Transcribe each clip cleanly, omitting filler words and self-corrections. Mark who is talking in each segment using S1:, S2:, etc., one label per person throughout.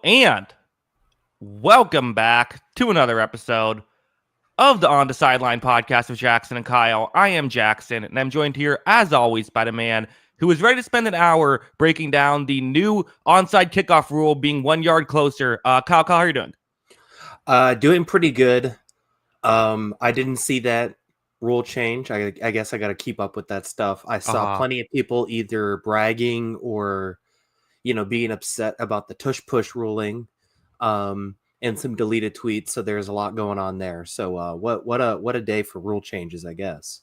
S1: And welcome back to another episode of the On the Sideline podcast with Jackson and Kyle. I am Jackson, and I'm joined here, as always, by the man who is ready to spend an hour breaking down the new onside kickoff rule being 1 yard closer. Kyle, how are you doing?
S2: Doing pretty good. I didn't see that rule change. I guess I got to keep up with that stuff. I saw plenty of people either bragging or, being upset about the tush push ruling, and some deleted tweets. So there's a lot going on there. So what a day for rule changes, I guess.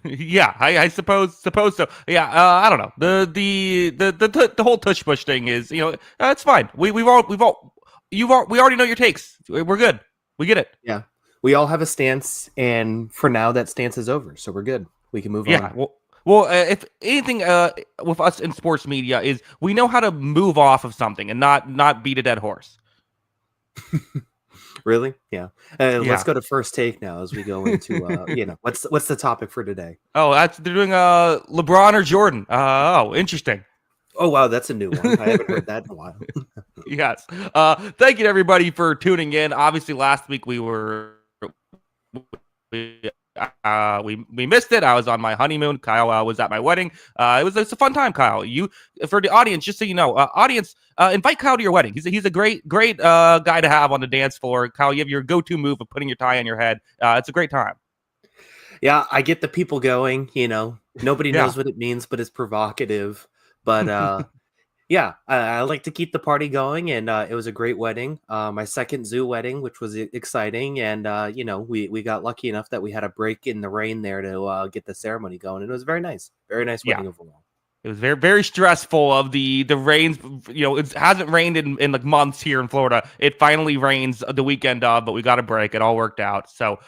S1: Yeah, I suppose so. Yeah, I don't know. The whole tush push thing is, it's fine. We already know your takes. We're good. We get it.
S2: Yeah. We all have a stance, and for now, that stance is over, so we're good. We can move on.
S1: Yeah, well, if anything, with us in sports media is we know how to move off of something and not beat a dead horse.
S2: Really? Yeah. Let's go to first take now as we go into, what's the topic for today?
S1: Oh, they're doing LeBron or Jordan. Oh, interesting.
S2: Oh, wow, that's a new one. I haven't heard that in a while.
S1: Yes. Thank you to everybody for tuning in. Obviously, last week we missed it. I was on my honeymoon. Kyle was at my wedding. It's a fun time, Kyle. You, for the audience, just so you know, invite Kyle to your wedding. He's a great guy to have on the dance floor. Kyle, you have your go-to move of putting your tie on your head. It's a great time.
S2: Yeah, I get the people going. Nobody knows what it means, but it's provocative. But yeah, I like to keep the party going, and it was a great wedding. My second zoo wedding, which was exciting, and we got lucky enough that we had a break in the rain there to get the ceremony going, and it was very nice wedding overall.
S1: It was very, very stressful of the rains. It hasn't rained in like months here in Florida. It finally rains the weekend of, but we got a break. It all worked out. So,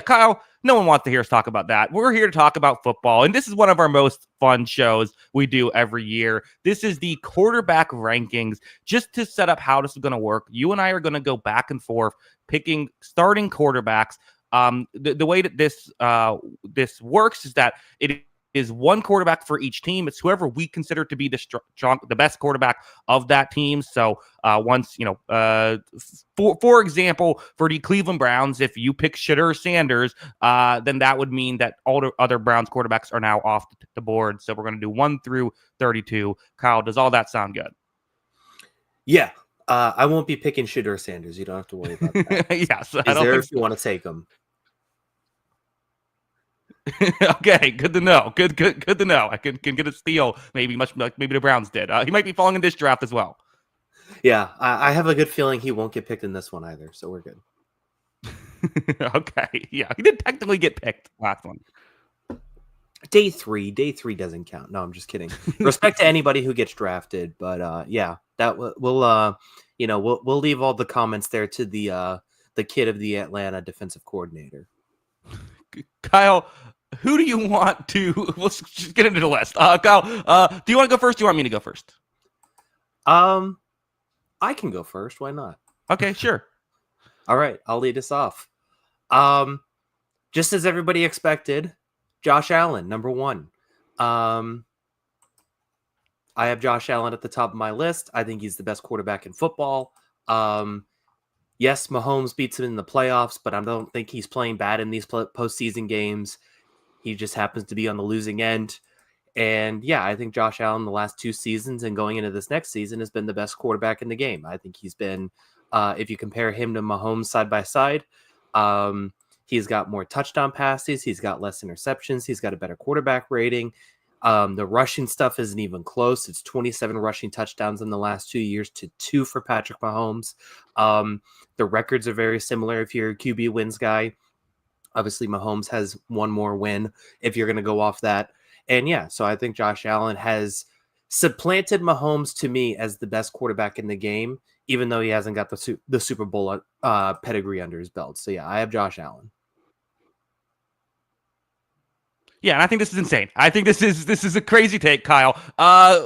S1: Kyle, no one wants to hear us talk about that. We're here to talk about football, and this is one of our most fun shows we do every year. This is the quarterback rankings. Just to set up how this is going to work, you and I are going to go back and forth picking starting quarterbacks. The way that this works is that it is one quarterback for each team. It's whoever we consider to be the best quarterback of that team. So for example, for the Cleveland Browns, if you pick Shedeur Sanders, then that would mean that all the other Browns quarterbacks are now off the board. So we're going to do 1 through 32. Kyle, does all that sound good?
S2: Yeah. I won't be picking Shedeur Sanders. You don't have to worry about that.
S1: Yes.
S2: If you want to take him.
S1: Okay, good to know. Good to know. I can get a steal, maybe much like maybe the Browns did. He might be falling in this draft as well.
S2: Yeah, I have a good feeling he won't get picked in this one either, so we're good.
S1: Okay, yeah, he did technically get picked last one.
S2: Day three doesn't count. No, I'm just kidding. Respect to anybody who gets drafted, but yeah, that we'll leave all the comments there to the kid of the Atlanta defensive coordinator.
S1: Kyle, who do you want to? Let's just get into the list. Kyle, do you want to go first? Do you want me to go first?
S2: I can go first. Why not?
S1: Okay, sure.
S2: All right, I'll lead us off. Just as everybody expected, Josh Allen, number 1. I have Josh Allen at the top of my list. I think he's the best quarterback in football. Yes, Mahomes beats him in the playoffs, but I don't think he's playing bad in these postseason games. He just happens to be on the losing end. And yeah, I think Josh Allen the last 2 seasons and going into this next season has been the best quarterback in the game. I think he's been, if you compare him to Mahomes side by side, he's got more touchdown passes. He's got less interceptions. He's got a better quarterback rating. The rushing stuff isn't even close. It's 27 rushing touchdowns in the last 2 years to 2 for Patrick Mahomes. The records are very similar if you're a QB wins guy. Obviously, Mahomes has 1 more win if you're going to go off that. And yeah, so I think Josh Allen has supplanted Mahomes to me as the best quarterback in the game, even though he hasn't got the Super Bowl pedigree under his belt. So yeah, I have Josh Allen.
S1: Yeah, and I think this is insane. I think this is a crazy take, Kyle. I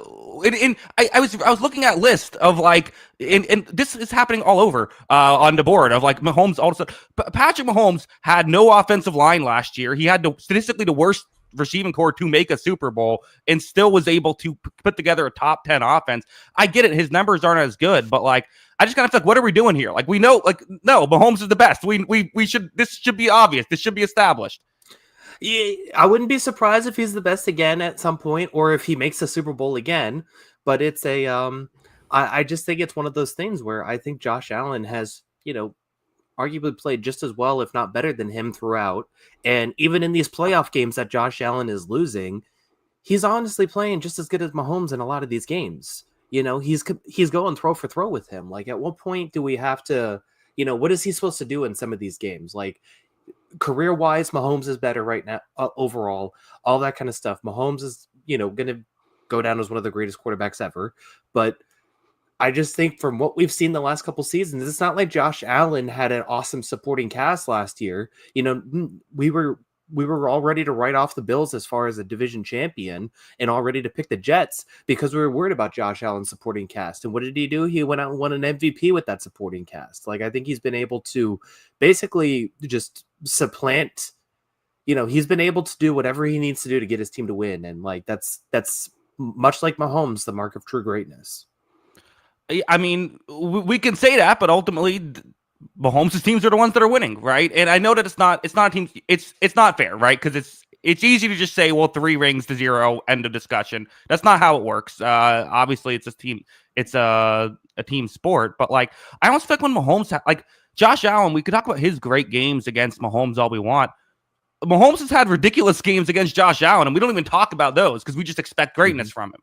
S1: was looking at list of like, and this is happening all over on the board of like Mahomes. Also, Patrick Mahomes had no offensive line last year. He had statistically the worst receiving core to make a Super Bowl and still was able to put together a top 10 offense. I get it. His numbers aren't as good, but like, I just kind of feel like, what are we doing here? Like, we know, like, no, Mahomes is the best. We should, this should be obvious. This should be established.
S2: Yeah, I wouldn't be surprised if he's the best again at some point, or if he makes the Super Bowl again. But it's I just think it's one of those things where I think Josh Allen has, arguably played just as well, if not better than him throughout. And even in these playoff games that Josh Allen is losing, he's honestly playing just as good as Mahomes in a lot of these games. He's going throw for throw with him. Like, at what point do we have to, what is he supposed to do in some of these games? Like, career wise, Mahomes is better right now, overall, all that kind of stuff. Mahomes is, going to go down as one of the greatest quarterbacks ever. But I just think from what we've seen the last couple seasons, it's not like Josh Allen had an awesome supporting cast last year. We were all ready to write off the Bills as far as a division champion, and all ready to pick the Jets because we were worried about Josh Allen's supporting cast. And what did he do? He went out and won an MVP with that supporting cast. Like, I think he's been able to basically just supplant, he's been able to do whatever he needs to do to get his team to win. And like, that's much like Mahomes, the mark of true greatness.
S1: I mean, we can say that, but ultimately, Mahomes' teams are the ones that are winning, right? And I know that it's not a team. It's not fair, right? Because it's easy to just say, well, 3 rings to 0, end of discussion. That's not how it works. Obviously, it's a team. It's a team sport. But like, I almost feel like when Mahomes like Josh Allen, we could talk about his great games against Mahomes all we want. Mahomes has had ridiculous games against Josh Allen, and we don't even talk about those because we just expect greatness from him.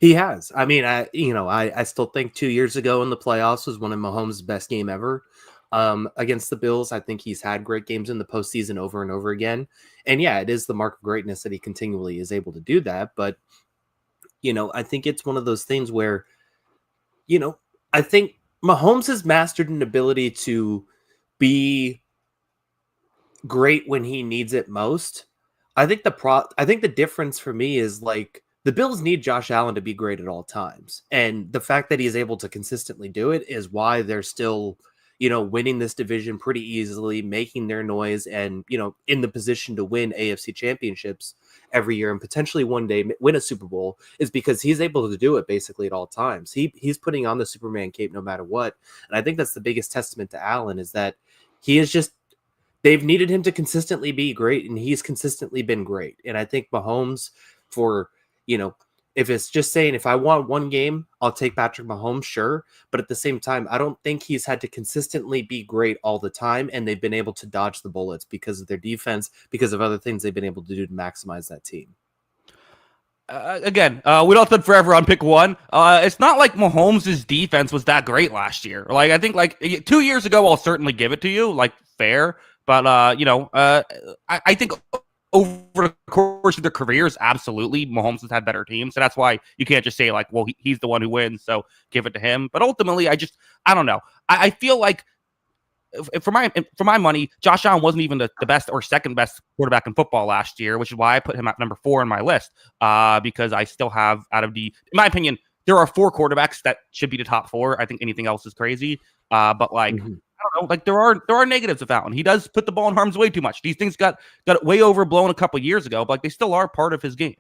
S2: He has. I mean, I still think 2 years ago in the playoffs was one of Mahomes' best game ever against the Bills. I think he's had great games in the postseason over and over again. And yeah, it is the mark of greatness that he continually is able to do that. But, I think it's one of those things where, I think Mahomes has mastered an ability to be great when he needs it most. I think the difference for me is like, the Bills need Josh Allen to be great at all times. And the fact that he's able to consistently do it is why they're still, winning this division pretty easily, making their noise, and, in the position to win AFC championships every year and potentially one day win a Super Bowl, is because he's able to do it basically at all times. He's putting on the Superman cape no matter what. And I think that's the biggest testament to Allen, is that he is just, they've needed him to consistently be great, and he's consistently been great. And I think Mahomes, for, if it's just saying, if I want one game, I'll take Patrick Mahomes, sure. But at the same time, I don't think he's had to consistently be great all the time. And they've been able to dodge the bullets because of their defense, because of other things they've been able to do to maximize that team.
S1: Again, we don't spend forever on pick one. It's not like Mahomes' defense was that great last year. Like, I think like 2 years ago, I'll certainly give it to you, like, fair. But, I think over the course of their careers, absolutely, Mahomes has had better teams. So that's why you can't just say like, well, he's the one who wins, so give it to him. But ultimately, I don't know. I feel like for my money, Josh Allen wasn't even the best or second best quarterback in football last year, which is why I put him at number 4 in my list. Because I still have in my opinion, there are 4 quarterbacks that should be the top 4. I think anything else is crazy. But like, I don't know, like there are negatives with Allen. He does put the ball in harm's way too much. These things got way overblown a couple years ago, but like they still are part of his game.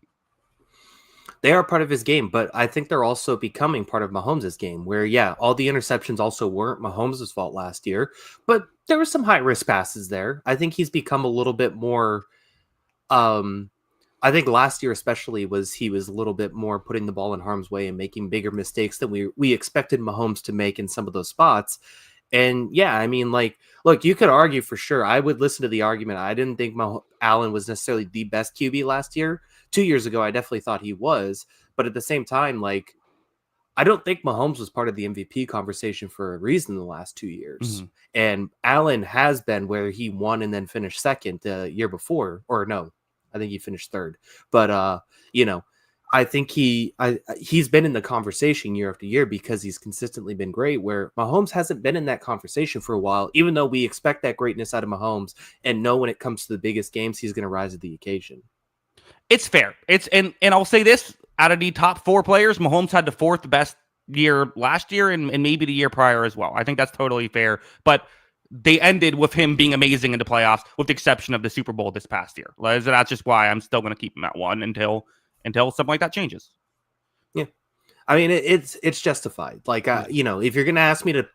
S2: They are part of his game, but I think they're also becoming part of Mahomes' game, where, yeah, all the interceptions also weren't Mahomes' fault last year, but there were some high-risk passes there. I think he's become a little bit more, I think last year especially he was a little bit more putting the ball in harm's way and making bigger mistakes than we expected Mahomes to make in some of those spots. And yeah, I mean, like, look, you could argue for sure. I would listen to the argument. I didn't think Allen was necessarily the best QB last year. 2 years ago, I definitely thought he was. But at the same time, like, I don't think Mahomes was part of the MVP conversation for a reason in the last 2 years. And Allen has been where he won and then finished second the year before. Or no, I think he finished third. But, I think he's been in the conversation year after year because he's consistently been great, where Mahomes hasn't been in that conversation for a while, even though we expect that greatness out of Mahomes and know when it comes to the biggest games, he's going to rise to the occasion.
S1: It's fair. And I'll say this, out of the top 4 players, Mahomes had the 4th best year last year and maybe the year prior as well. I think that's totally fair. But they ended with him being amazing in the playoffs, with the exception of the Super Bowl this past year. That's just why I'm still going to keep him at 1 until something like that changes.
S2: Yeah. I mean, it's justified. Like, you know, if you're gonna ask me to,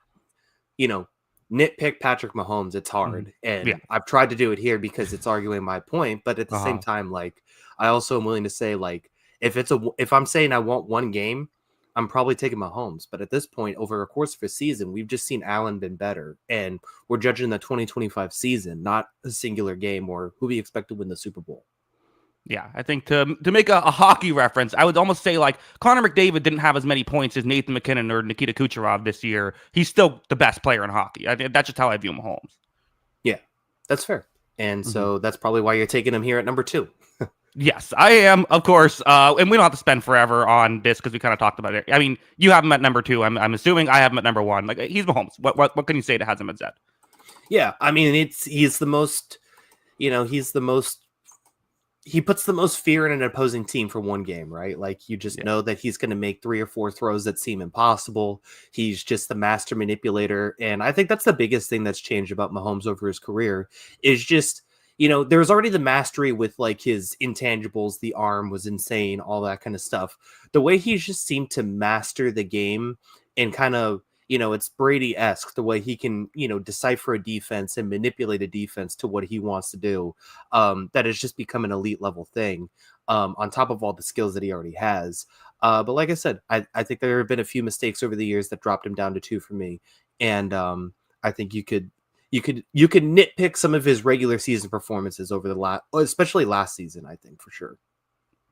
S2: you know, nitpick Patrick Mahomes, it's hard,
S1: Yeah.
S2: and I've tried to do it here because it's arguing my point. But at the same
S1: Uh-huh.
S2: time, like, I also am willing to say, like, if I'm saying I want one game, I'm probably taking Mahomes. But at this point, over a course of a season, we've just seen Allen been better, and we're judging the 2025 season, not a singular game or who we expect to win the Super Bowl.
S1: Yeah, I think to make a hockey reference, I would almost say like Connor McDavid didn't have as many points as Nathan McKinnon or Nikita Kucherov this year. He's still the best player in hockey. That's just how I view Mahomes.
S2: Yeah, that's fair. And
S1: Mm-hmm.
S2: so that's probably why you're taking him here at number 2.
S1: Yes, I am, of course. And we don't have to spend forever on this because we kind of talked about it. I mean, you have him at number 2. I'm assuming I have him at number 1. Like he's Mahomes. What can you say that has him at Zed?
S2: Yeah, I mean, he's the most, you know, he puts the most fear in an opposing team for one game, right? Like you just know that he's going to make 3 or 4 throws that seem impossible. He's just the master manipulator. And I think that's the biggest thing that's changed about Mahomes over his career is just, you know, there was already the mastery with like his intangibles. The arm was insane, all that kind of stuff. The way he just seemed to master the game and kind of, you know, it's Brady-esque, the way he can, you know, decipher a defense and manipulate a defense to what he wants to do. That has just become an elite level thing on top of all the skills that he already has. But like I said, I think there have been a few mistakes over the years that dropped him down to 2 for me. And I think you could nitpick some of his regular season performances over the especially last season, I think for sure.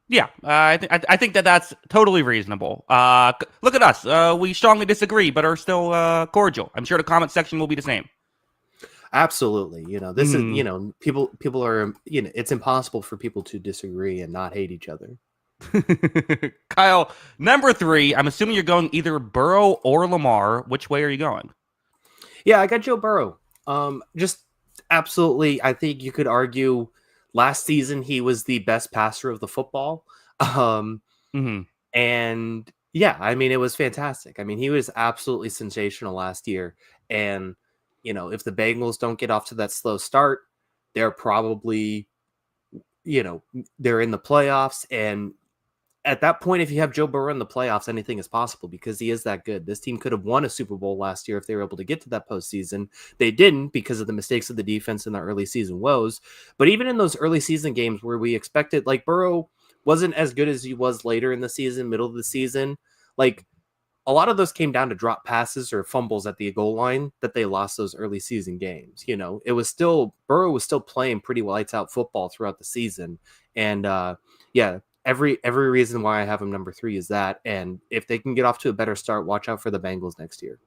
S1: Yeah, I think that's totally reasonable. Look at us. We strongly disagree, but are still cordial. I'm sure the comment section will be the same.
S2: Absolutely. You know, this is, you know, people are, you know, it's impossible for people to disagree and not hate each other.
S1: Kyle, number 3. I'm assuming you're going either Burrow or Lamar. Which way are you going?
S2: Yeah, I got Joe Burrow. Just absolutely. I think you could argue last season he was the best passer of the football. And yeah, I mean, it was fantastic. I mean, he was absolutely sensational last year. And, you know, if the Bengals don't get off to that slow start, they're probably, you know, they're in the playoffs. And at that point, if you have Joe Burrow in the playoffs, anything is possible because he is that good. This team could have won a Super Bowl last year if they were able to get to that postseason. They didn't because of the mistakes of the defense and the early season woes. But even in those early season games where we expected, like Burrow wasn't as good as he was later in the season, middle of the season, like a lot of those came down to drop passes or fumbles at the goal line that they lost those early season games. You know, it was still Burrow was still playing pretty lights out football throughout the season. And yeah, every reason why I have him number 3 is that. And if they can get off to a better start, watch out for the Bengals next year.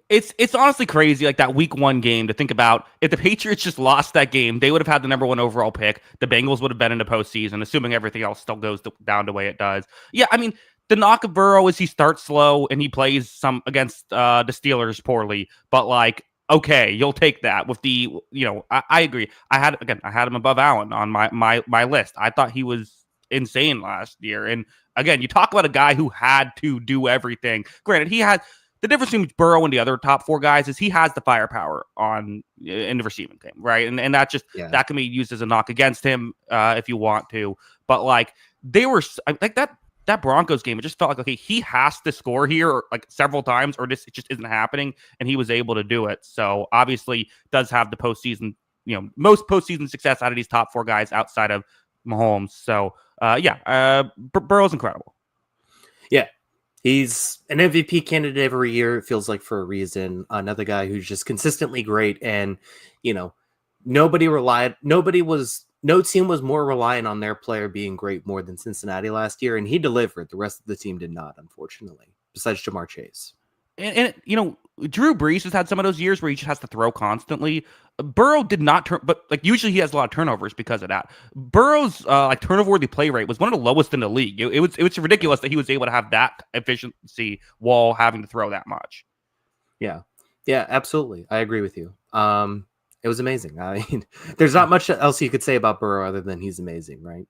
S1: It's honestly crazy, like that week 1 game to think about. If the Patriots just lost that game, they would have had the number 1 overall pick. The Bengals would have been in the postseason, assuming everything else still goes down the way it does. Yeah, I mean, the knock of Burrow is he starts slow and he plays some against the Steelers poorly, but like, okay, you'll take that with the, you know, I agree. I had him above Allen on my list. I thought he was insane last year. And again, you talk about a guy who had to do everything. Granted, he had the difference between Burrow and the other top 4 guys is he has the firepower in the receiving game, right? And that just that can be used as a knock against him if you want to. But like they were like that Broncos game, it just felt like, okay, he has to score here like several times or it just isn't happening. And he was able to do it. So obviously does have the postseason, you know, most postseason success out of these top 4 guys outside of Mahomes. So Burrow's incredible.
S2: Yeah. He's an MVP candidate every year, it feels like, for a reason. Another guy who's just consistently great. And, you know, no team was more reliant on their player being great more than Cincinnati last year. And he delivered. The rest of the team did not, unfortunately, besides Jamar Chase.
S1: And you know, Drew Brees has had some of those years where he just has to throw constantly. Burrow did not turn, but like usually he has a lot of turnovers because of that. Burrow's like turnover worthy play rate was one of the lowest in the league. It was ridiculous that he was able to have that efficiency while having to throw that much.
S2: Yeah, absolutely. I agree with you. It was amazing. I mean, there's not much else you could say about Burrow other than he's amazing, right?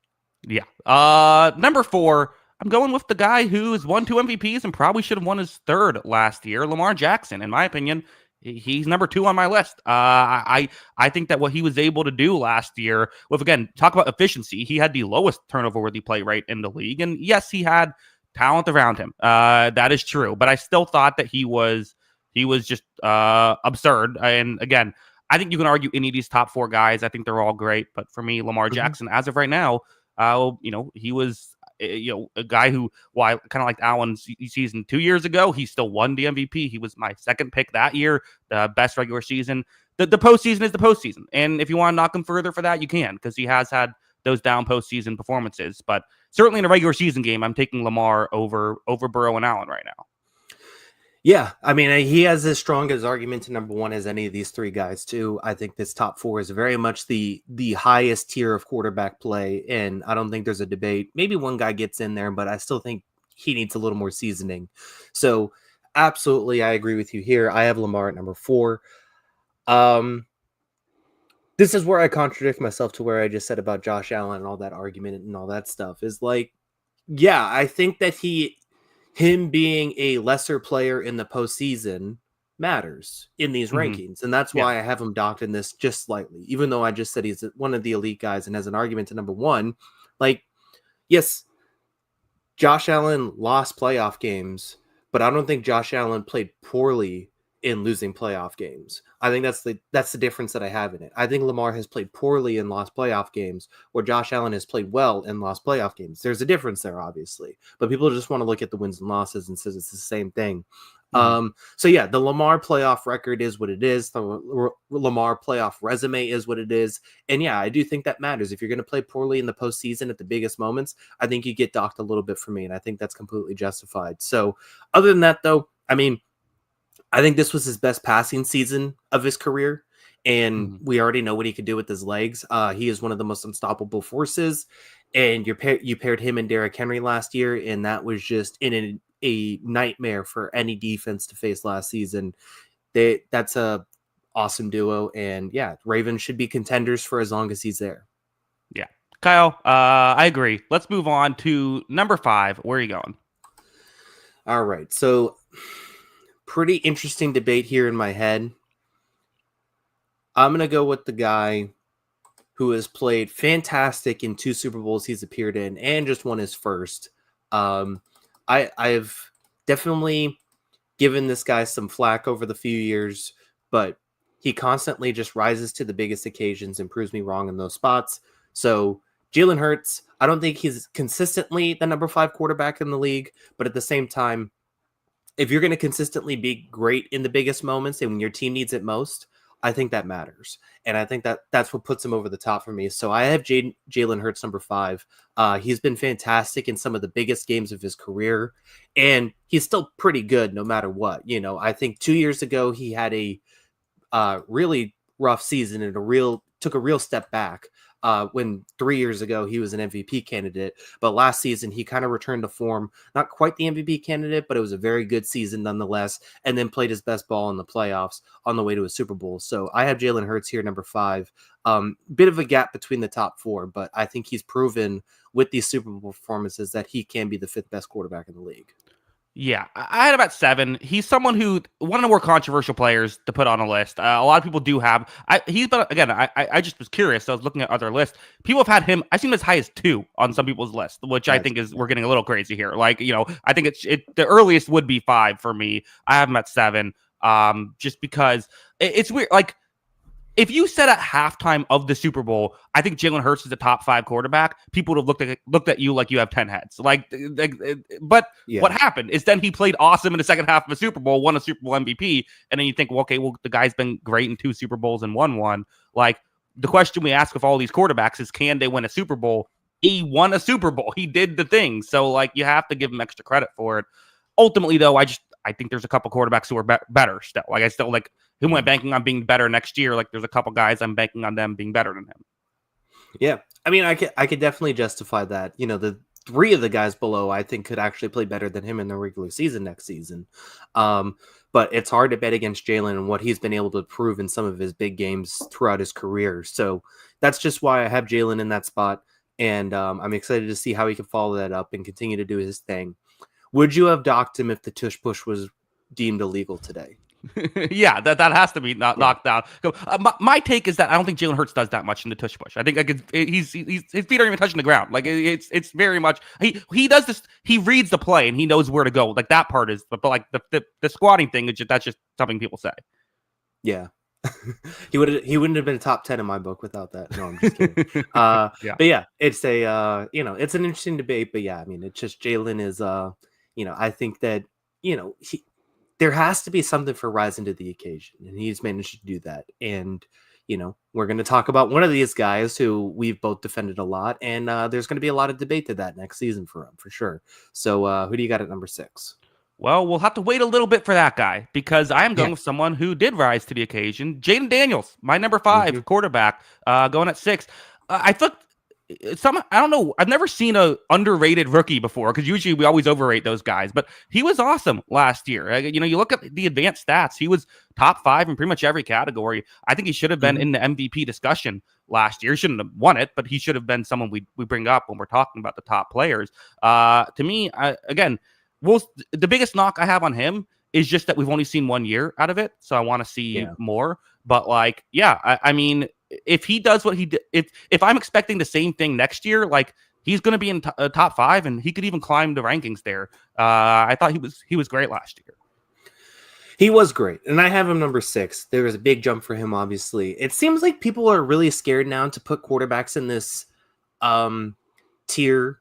S1: Yeah. Number 4. I'm going with the guy who's won 2 MVPs and probably should have won his 3rd last year, Lamar Jackson. In my opinion, he's number 2 on my list. I think that what he was able to do last year, with again, talk about efficiency, he had the lowest turnover worthy play rate in the league. And yes, he had talent around him. That is true. But I still thought that he was just absurd. And again, I think you can argue any of these top 4 guys. I think they're all great. But for me, Lamar Jackson, as of right now, he was a guy who, kind of like Allen's season 2 years ago, he still won the MVP. He was my second pick that year, the best regular season. The postseason is the postseason. And if you want to knock him further for that, you can, because he has had those down postseason performances. But certainly in a regular season game, I'm taking Lamar over Burrow and Allen right now.
S2: Yeah, I mean, he has as strong as argument to number 1 as any of these 3 guys too. I think this top 4 is very much the highest tier of quarterback play, and I don't think there's a debate. Maybe one guy gets in there, but I still think he needs a little more seasoning. So absolutely, I agree with you here. I have Lamar at number 4. This is where I contradict myself to where I just said about Josh Allen and all that argument and all that stuff is like, yeah, I think that him being a lesser player in the postseason matters in these rankings. And that's why I have him docked in this just slightly, even though I just said he's one of the elite guys and has an argument to number 1. Like, yes, Josh Allen lost playoff games, but I don't think Josh Allen played poorly in losing playoff games. I think that's the difference that I have in it. I think Lamar has played poorly and lost playoff games, where Josh Allen has played well and lost playoff games. There's a difference there, obviously, but people just want to look at the wins and losses and says it's the same thing. So yeah, the Lamar playoff record is what it is. The Lamar playoff resume is what it is. And yeah, I do think that matters. If you're going to play poorly in the postseason at the biggest moments, I think you get docked a little bit for me. And I think that's completely justified. So other than that, though, I mean, I think this was his best passing season of his career. And we already know what he could do with his legs. He is one of the most unstoppable forces. And you paired him and Derrick Henry last year, and that was just in a nightmare for any defense to face last season. That's a awesome duo. And yeah, Ravens should be contenders for as long as he's there.
S1: Yeah. Kyle, I agree. Let's move on to number 5. Where are you going?
S2: All right. So pretty interesting debate here in my head. I'm going to go with the guy who has played fantastic in 2 Super Bowls he's appeared in and just won his first. I've definitely given this guy some flack over the few years, but he constantly just rises to the biggest occasions and proves me wrong in those spots. So Jalen Hurts, I don't think he's consistently the number 5 quarterback in the league, but at the same time, if you're going to consistently be great in the biggest moments and when your team needs it most, I think that matters. And I think that's what puts him over the top for me. So I have Jalen Hurts number 5. He's been fantastic in some of the biggest games of his career, and he's still pretty good no matter what. I think 2 years ago he had a really rough season and took a real step back. When 3 years ago he was an MVP candidate, but last season he kind of returned to form, not quite the MVP candidate, but it was a very good season nonetheless, and then played his best ball in the playoffs on the way to a Super Bowl. So I have Jalen Hurts here, number 5. Bit of a gap between the top 4, but I think he's proven with these Super Bowl performances that he can be the 5th best quarterback in the league.
S1: Yeah, I had about 7. He's someone who, one of the more controversial players to put on a list. A lot of people do have. He's been, again, I just was curious. So I was looking at other lists. People have had him. I've seen him as high as 2 on some people's list, which I think we're getting a little crazy here. Like, I think the earliest would be 5 for me. I have him at 7. Just because it's weird. Like, if you said at halftime of the Super Bowl, I think Jalen Hurts is a top 5 quarterback, people would have looked at you like you have 10 heads. But what happened is then he played awesome in the second half of a Super Bowl, won a Super Bowl MVP, and then you think, well, okay, the guy's been great in 2 Super Bowls and won one. Like, the question we ask with all these quarterbacks is, can they win a Super Bowl? He won a Super Bowl. He did the thing. So, like, you have to give him extra credit for it. Ultimately, though, I think there's a couple quarterbacks who are better still. Like, I still like who am I banking on being better next year? Like, there's a couple guys I'm banking on them being better than him.
S2: Yeah, I mean, I could definitely justify that. The 3 of the guys below, I think, could actually play better than him in the regular season next season. But it's hard to bet against Jalen and what he's been able to prove in some of his big games throughout his career. So that's just why I have Jalen in that spot, and I'm excited to see how he can follow that up and continue to do his thing. Would you have docked him if the tush push was deemed illegal today?
S1: Yeah, that has to be
S2: Yeah.
S1: knocked down. My take is that I don't think Jalen Hurts does that much in the tush push. I think like he's his feet aren't even touching the ground. Like it's very much he does this. He reads the play and he knows where to go. Like that part is, but like the squatting thing is that's just something people say.
S2: Yeah. He wouldn't have been a top 10 in my book without that. No, I'm just kidding.
S1: Yeah.
S2: But yeah, it's a it's an interesting debate. But yeah, I mean, it's just Jalen is I think that there has to be something for rising to the occasion, and he's managed to do that. And we're going to talk about one of these guys who we've both defended a lot, and there's going to be a lot of debate to that next season for him for sure. So who do you got at number 6?
S1: Well, we'll have to wait a little bit for that guy because I am
S2: Yeah.
S1: going with someone who did rise to the occasion. Jaden Daniels, my number 5
S2: Mhm.
S1: quarterback, going at 6. I thought I don't know. I've never seen a underrated rookie before because usually we always overrate those guys. But he was awesome last year. You look at the advanced stats. He was top 5 in pretty much every category. I think he should have been in the MVP discussion last year. He shouldn't have won it, but he should have been someone we bring up when we're talking about the top players. To me, again, the biggest knock I have on him is just that we've only seen 1 year out of it. So I want to see more. But like, yeah, I mean, if he does what he did, if I'm expecting the same thing next year, like he's going to be in top 5 and he could even climb the rankings there. I thought he was great last year.
S2: He was great, and I have him number 6. There was a big jump for him, obviously. It seems like people are really scared now to put quarterbacks in this tier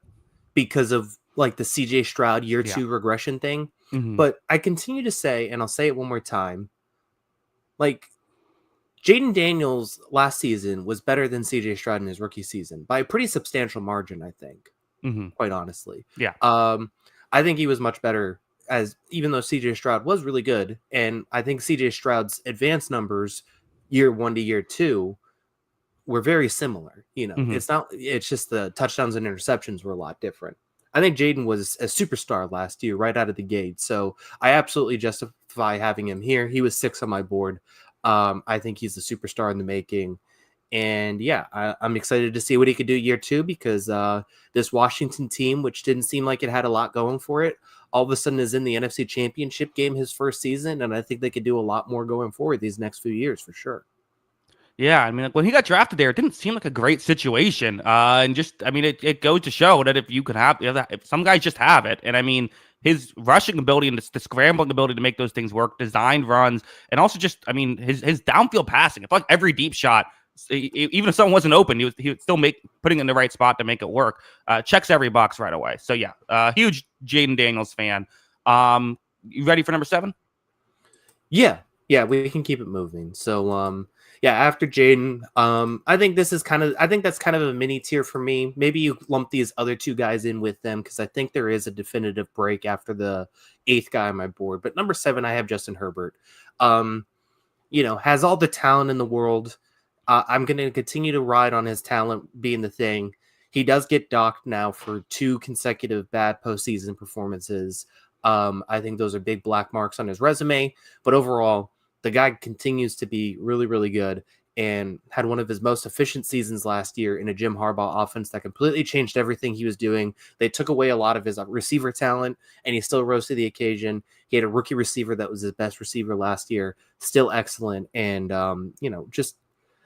S2: because of like the CJ Stroud year 2 regression thing.
S1: Mm-hmm.
S2: But I continue to say, and I'll say it one more time, like Jaden Daniels last season was better than CJ Stroud in his rookie season by a pretty substantial margin, I think, quite honestly.
S1: Yeah.
S2: I think he was much better even though CJ Stroud was really good. And I think CJ Stroud's advanced numbers year 1 to year 2 were very similar. It's just the touchdowns and interceptions were a lot different. I think Jaden was a superstar last year right out of the gate. So I absolutely justify having him here. He was 6 on my board. I think he's a superstar in the making. And yeah, I'm excited to see what he could do year 2 because this Washington team, which didn't seem like it had a lot going for it, all of a sudden is in the NFC Championship game his first season. And I think they could do a lot more going forward these next few years for sure.
S1: Yeah, I mean, like when he got drafted there, it didn't seem like a great situation. And just, I mean, it goes to show that if you could have, if some guys just have it, and I mean, his rushing ability and the scrambling ability to make those things work, designed runs, and also just, I mean, his downfield passing. I feel like every deep shot, even if someone wasn't open, he would still putting in the right spot to make it work. Checks every box right away. So yeah, huge Jaden Daniels fan. You ready for number 7?
S2: Yeah, we can keep it moving. So after Jaden, I think that's kind of a mini tier for me. Maybe you lump these other 2 guys in with them because I think there is a definitive break after the 8th guy on my board. But number 7, I have Justin Herbert. Has all the talent in the world. I'm going to continue to ride on his talent being the thing. He does get docked now for 2 consecutive bad postseason performances. I think those are big black marks on his resume. But overall, the guy continues to be really, really good and had one of his most efficient seasons last year in a Jim Harbaugh offense that completely changed everything he was doing. They took away a lot of his receiver talent, and he still rose to the occasion. He had a rookie receiver that was his best receiver last year, still excellent. And, just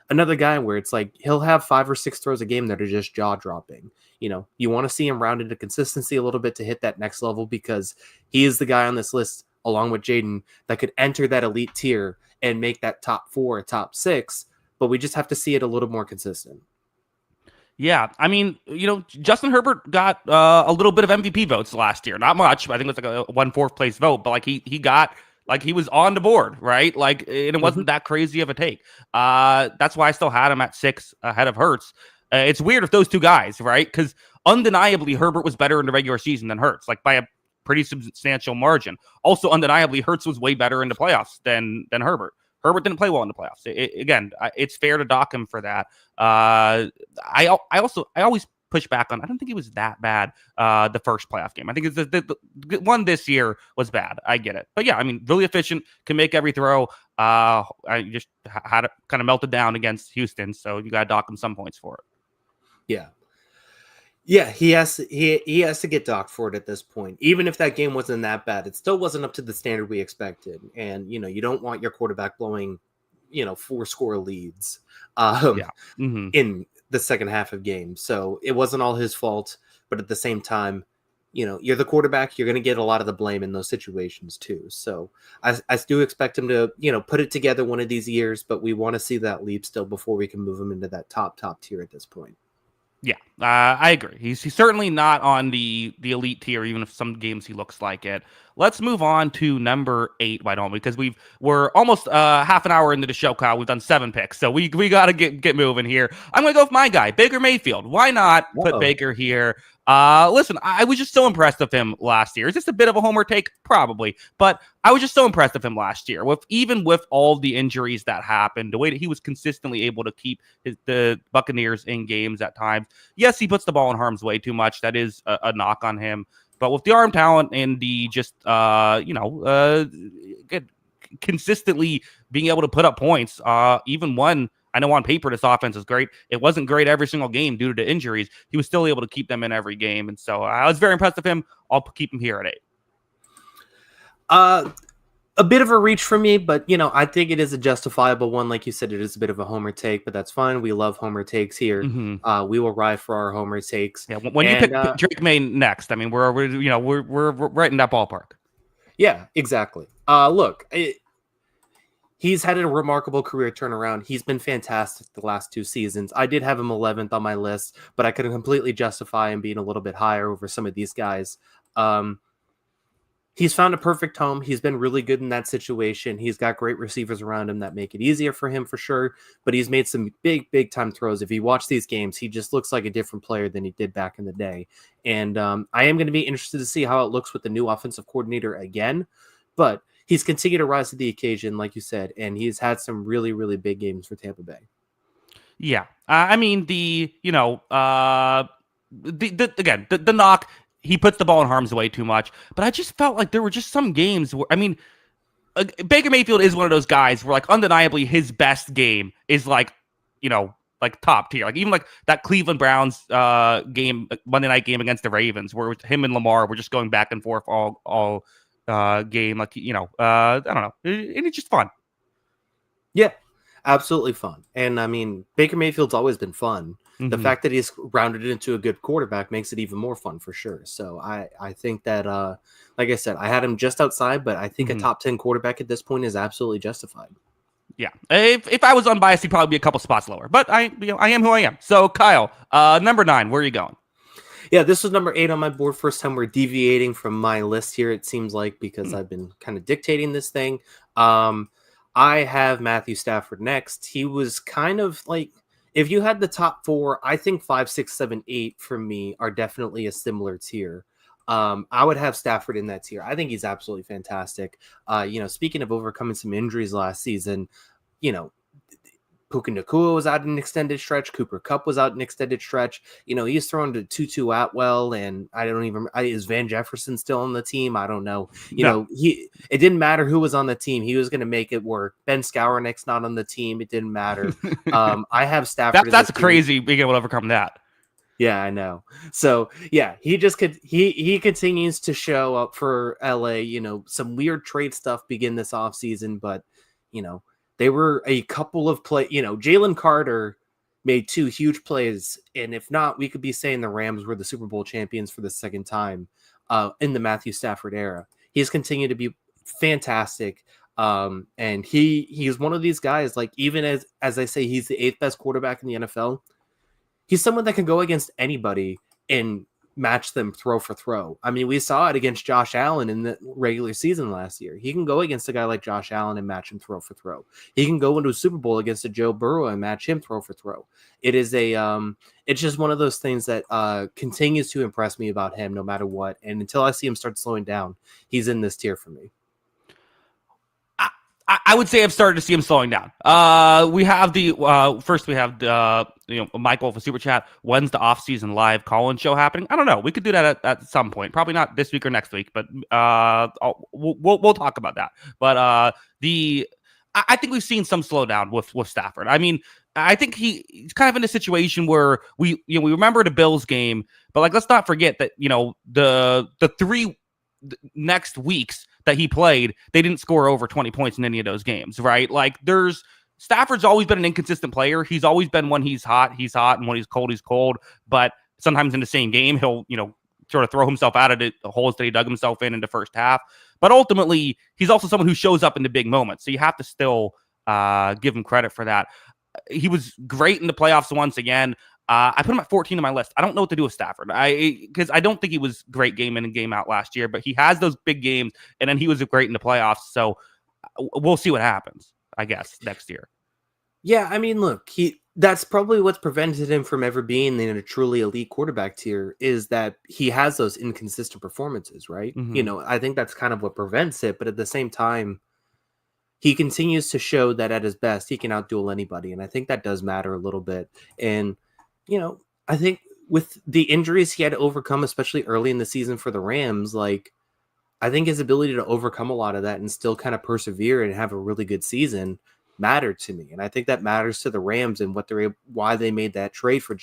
S2: another guy where it's like he'll have 5 or 6 throws a game that are just jaw dropping. You want to see him round into consistency a little bit to hit that next level because he is the guy on this list along with Jaden that could enter that elite tier and make that top 4, top 6. But we just have to see it a little more consistent.
S1: Yeah, I mean, Justin Herbert got a little bit of MVP votes last year. Not much. I think it was like a 1/4 place vote, but like he got like he was on the board, right? Like and it wasn't that crazy of a take. That's why I still had him at 6 ahead of Hurts. It's weird if those 2 guys, right? Because undeniably Herbert was better in the regular season than Hurts, like by a pretty substantial margin. Also, undeniably Hurts was way better in the playoffs than Herbert. Herbert didn't play well in the playoffs. Again, it's fair to dock him for that. I always push back on. I don't think he was that bad the first playoff game. I think it's the one this year was bad. I get it, but yeah, I mean, really efficient, can make every throw. I just had it kind of melted down against Houston, so you got to dock him some points for it.
S2: Yeah, he has to get docked for it at this point. Even if that game wasn't that bad, it still wasn't up to the standard we expected. And you don't want your quarterback blowing, 4-score leads
S1: Yeah. Hmm.
S2: in the second half of games. So it wasn't all his fault, but at the same time, you're the quarterback, you're going to get a lot of the blame in those situations too. So I do expect him to, put it together one of these years, but we want to see that leap still before we can move him into that top tier at this point.
S1: Yeah, I agree. He's certainly not on the elite tier, even if some games he looks like it. Let's move on to number 8. Why don't we? Because we're almost half an hour into the show, Kyle. We've done 7 picks, so we got to get moving here. I'm gonna go with my guy, Baker Mayfield. Why not put
S2: Uh-oh.
S1: Baker here? Listen, I was just so impressed with him last year. Is this a bit of a homer take? Probably, but I was just so impressed with him last year. Even with all the injuries that happened, the way that he was consistently able to keep the Buccaneers in games at times. Yes, he puts the ball in harm's way too much. That is a knock on him. But with the arm talent and the just consistently being able to put up points, even when I know on paper this offense is great, it wasn't great every single game due to injuries. He was still able to keep them in every game, and so I was very impressed with him. I'll keep him here at 8.
S2: A bit of a reach for me, but I think it is a justifiable one. Like you said, it is a bit of a homer take, but that's fine. We love homer takes here.
S1: Mm-hmm.
S2: We will ride for our homer takes.
S1: Yeah, when you pick Drake May next, I mean, we're right in that ballpark.
S2: Yeah, exactly. Look, he's had a remarkable career turnaround. He's been fantastic the last 2 seasons. I did have him 11th on my list, but I could completely justify him being a little bit higher over some of these guys. He's found a perfect home. He's been really good in that situation. He's got great receivers around him that make it easier for him for sure, but he's made some big time throws. If you watch these games, he just looks like a different player than he did back in the day. And I am going to be interested to see how it looks with the new offensive coordinator again, but he's continued to rise to the occasion, like you said, and he's had some really big games for Tampa Bay.
S1: Yeah. I mean, the knock, he puts the ball in harm's way too much. But I just felt like there were just some games where, I mean, Baker Mayfield is one of those guys where, like, undeniably his best game is like top tier. Like, even like that Cleveland Browns game, Monday night game against the Ravens, where him and Lamar were just going back and forth all game. Like, I don't know. It's just fun.
S2: Yeah, absolutely fun. And I mean, Baker Mayfield's always been fun.
S1: Mm-hmm.
S2: The fact that he's rounded it into a good quarterback makes it even more fun for sure. So I think that, like I said, I had him just outside, but I think a top 10 quarterback at this point is absolutely justified.
S1: Yeah, if I was unbiased, he'd probably be a couple spots lower. But I am who I am. So Kyle, number 9, where are you going?
S2: Yeah, this was number 8 on my board. First time we're deviating from my list here, it seems like, because I've been kind of dictating this thing. I have Matthew Stafford next. He was kind of like, if you had the top 4, I think 5, 6, 7, 8 for me are definitely a similar tier. I would have Stafford in that tier. I think he's absolutely fantastic. Speaking of overcoming some injuries last season, Puka Nacua was out an extended stretch. Cooper Kupp was out an extended stretch. He's thrown to Tutu Atwell, and is Van Jefferson still on the team? I don't know. It didn't matter who was on the team. He was going to make it work. Ben Skowronek's not on the team. It didn't matter. I have Stafford.
S1: That's crazy being able to overcome that.
S2: Yeah, I know. So yeah, he continues to show up for LA. Some weird trade stuff begin this offseason, but they were a couple of Jalen Carter made 2 huge plays. And if not, we could be saying the Rams were the Super Bowl champions for the second time in the Matthew Stafford era. He's continued to be fantastic. And he's one of these guys, like, even as I say, he's the 8th best quarterback in the NFL. He's someone that can go against anybody and match them throw for throw. I mean, we saw it against Josh Allen in the regular season last year. He can go against a guy like Josh Allen and match him throw for throw. He can go into a Super Bowl against a Joe Burrow and match him throw for throw. It is it's just one of those things that continues to impress me about him no matter what. And until I see him start slowing down, he's in this tier for me.
S1: I would say I've started to see him slowing down. We have first we have Michael for Super Chat. When's the off-season live call-in show happening? I don't know. We could do that at some point. Probably not this week or next week, but we'll talk about that. But I think we've seen some slowdown with Stafford. I mean, I think he's kind of in a situation where we remember the Bills game, but like let's not forget that the three next weeks that he played, they didn't score over 20 points in any of those games, right? Like Stafford's always been an inconsistent player. He's always been when he's hot, and when he's cold. But sometimes in the same game, he'll sort of throw himself out of the holes that he dug himself in the first half. But ultimately, he's also someone who shows up in the big moments. So you have to still give him credit for that. He was great in the playoffs once again. I put him at 14 on my list. I don't know what to do with Stafford. Because I don't think he was great game in and game out last year, but he has those big games, and then he was great in the playoffs. So we'll see what happens, I guess, next year.
S2: Yeah, I mean, look, that's probably what's prevented him from ever being in a truly elite quarterback tier, is that he has those inconsistent performances, right?
S1: Mm-hmm.
S2: I think that's kind of what prevents it, but at the same time, he continues to show that at his best, he can outduel anybody. And I think that does matter a little bit. And, I think with the injuries he had to overcome, especially early in the season for the Rams, like, I think his ability to overcome a lot of that and still kind of persevere and have a really good season mattered to me. And I think that matters to the Rams and why they made that trade for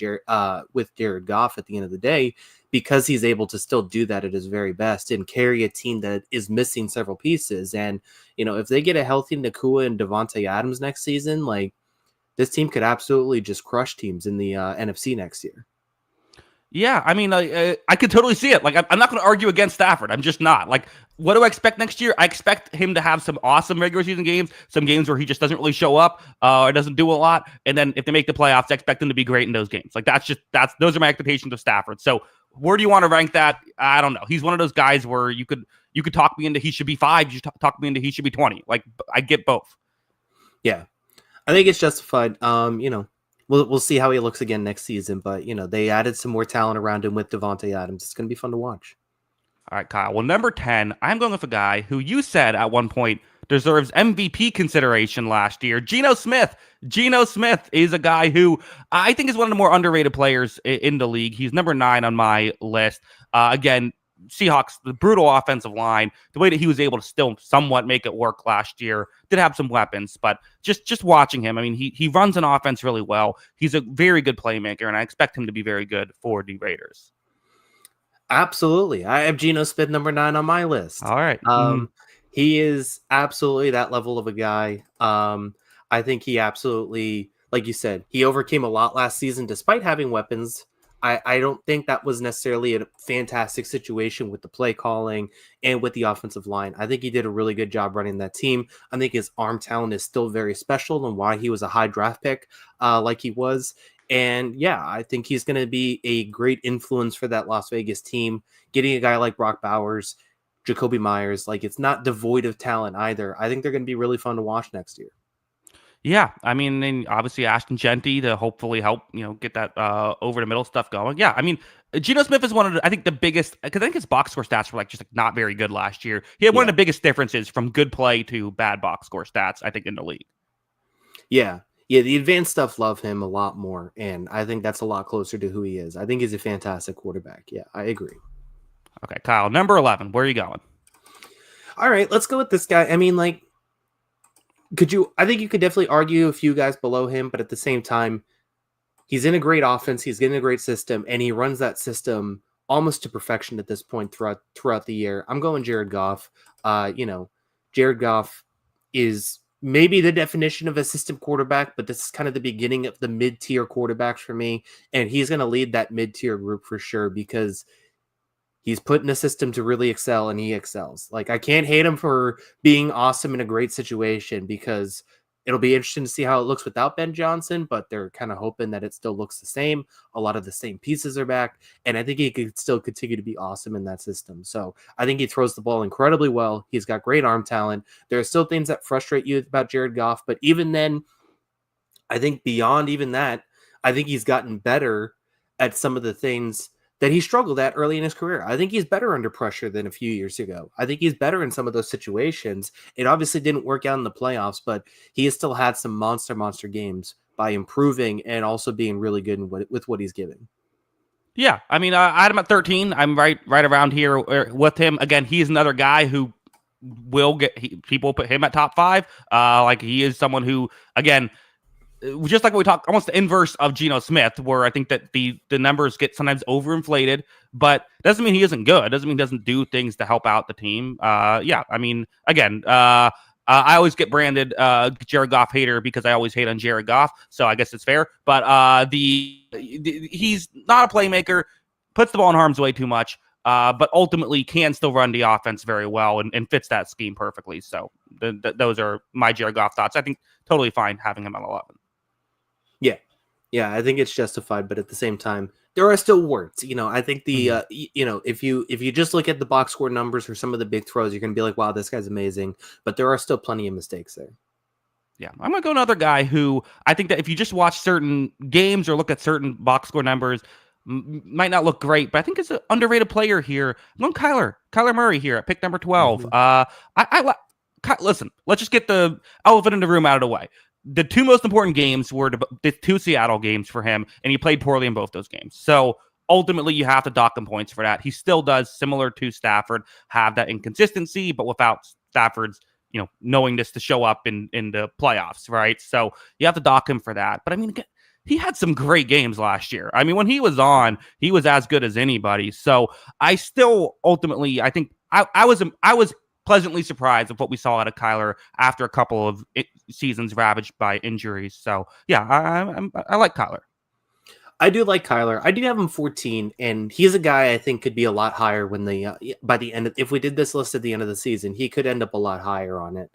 S2: with Jared Goff at the end of the day, because he's able to still do that at his very best and carry a team that is missing several pieces. And, if they get a healthy Nakua and Devontae Adams next season, like, this team could absolutely just crush teams in the NFC next year.
S1: Yeah, I mean, I could totally see it. Like, I'm not going to argue against Stafford. I'm just not. Like, what do I expect next year? I expect him to have some awesome regular season games, some games where he just doesn't really show up or doesn't do a lot. And then if they make the playoffs, I expect him to be great in those games. Like, those are my expectations of Stafford. So where do you want to rank that? I don't know. He's one of those guys where you could talk me into he should be 5. You talk me into he should be 20. Like, I get both.
S2: Yeah, I think it's justified. We'll see how he looks again next season, but they added some more talent around him with Devontae Adams. It's going to be fun to watch.
S1: All right, Kyle. Well, number 10, I'm going with a guy who you said at one point deserves MVP consideration last year, Geno Smith. Geno Smith is a guy who I think is one of the more underrated players in the league. He's number 9 on my list. Again, Seahawks, the brutal offensive line, the way that he was able to still somewhat make it work last year, did have some weapons, but just watching him, I mean, he runs an offense really well. He's a very good playmaker, and I expect him to be very good for the Raiders.
S2: Absolutely. I have Geno Smith number 9 on my list.
S1: All right.
S2: He is absolutely that level of a guy. I think he absolutely, like you said, he overcame a lot last season despite having weapons. I don't think that was necessarily a fantastic situation with the play calling and with the offensive line. I think he did a really good job running that team. I think his arm talent is still very special and why he was a high draft pick like he was. And yeah, I think he's going to be a great influence for that Las Vegas team. Getting a guy like Brock Bowers, Jacoby Myers, like it's not devoid of talent either. I think they're going to be really fun to watch next year.
S1: Yeah, I mean, and obviously Ashton Genty to hopefully help, get that over the middle stuff going. Yeah, I mean, Geno Smith is one of the, I think the biggest, because I think his box score stats were just not very good last year. He had one of the biggest differences from good play to bad box score stats, I think, in the league.
S2: Yeah, the advanced stuff love him a lot more, and I think that's a lot closer to who he is. I think he's a fantastic quarterback. Yeah, I agree.
S1: Okay, Kyle, number 11, where are you going?
S2: All right, let's go with this guy. I mean, like, I think you could definitely argue a few guys below him, but at the same time, he's in a great offense, he's getting a great system, and he runs that system almost to perfection at this point throughout the year. I'm going Jared Goff. Jared Goff is maybe the definition of a system quarterback, but this is kind of the beginning of the mid-tier quarterbacks for me, and he's going to lead that mid-tier group for sure because he's put in a system to really excel, and he excels. Like, I can't hate him for being awesome in a great situation because it'll be interesting to see how it looks without Ben Johnson, but they're kind of hoping that it still looks the same. A lot of the same pieces are back, and I think he could still continue to be awesome in that system. So I think he throws the ball incredibly well. He's got great arm talent. There are still things that frustrate you about Jared Goff, but even then, I think beyond even that, I think he's gotten better at some of the things that he struggled at early in his career. I think he's better under pressure than a few years ago. I think he's better in some of those situations. It obviously didn't work out in the playoffs, but he has still had some monster games by improving and also being really good with what he's giving.
S1: Yeah, I mean, I had him at 13. I'm right around here with him. Again, he's another guy who will people put him at top 5. Like, he is someone who, again, just like we talked, almost the inverse of Geno Smith, where I think that the numbers get sometimes overinflated, but doesn't mean he isn't good. Doesn't mean he doesn't do things to help out the team. Yeah, I mean, again, I always get branded Jared Goff hater because I always hate on Jared Goff, so I guess it's fair. But he's not a playmaker, puts the ball in harm's way too much, but ultimately can still run the offense very well and fits that scheme perfectly. So those are my Jared Goff thoughts. I think totally fine having him at 11.
S2: Yeah, I think it's justified, but at the same time, there are still warts. I think the if you just look at the box score numbers or some of the big throws, you're gonna be like, wow, this guy's amazing. But there are still plenty of mistakes there.
S1: Yeah, I'm gonna go another guy who I think that if you just watch certain games or look at certain box score numbers, might not look great, but I think it's an underrated player here. I'm going Kyler Murray here at pick number 12. Listen, let's just get the elephant in the room out of the way. The two most important games were the two Seattle games for him, and he played poorly in both those games. So ultimately, you have to dock him points for that. He still does, similar to Stafford, have that inconsistency, but without Stafford's knowingness to show up in the playoffs, right? So you have to dock him for that. But I mean, he had some great games last year. I mean, when he was on, he was as good as anybody. So I still ultimately, I think I was pleasantly surprised with what we saw out of Kyler after a couple of seasons ravaged by injuries. So yeah, I like Kyler.
S2: I do like Kyler. I do have him 14, and he's a guy I think could be a lot higher when by the end if we did this list at the end of the season, he could end up a lot higher on it.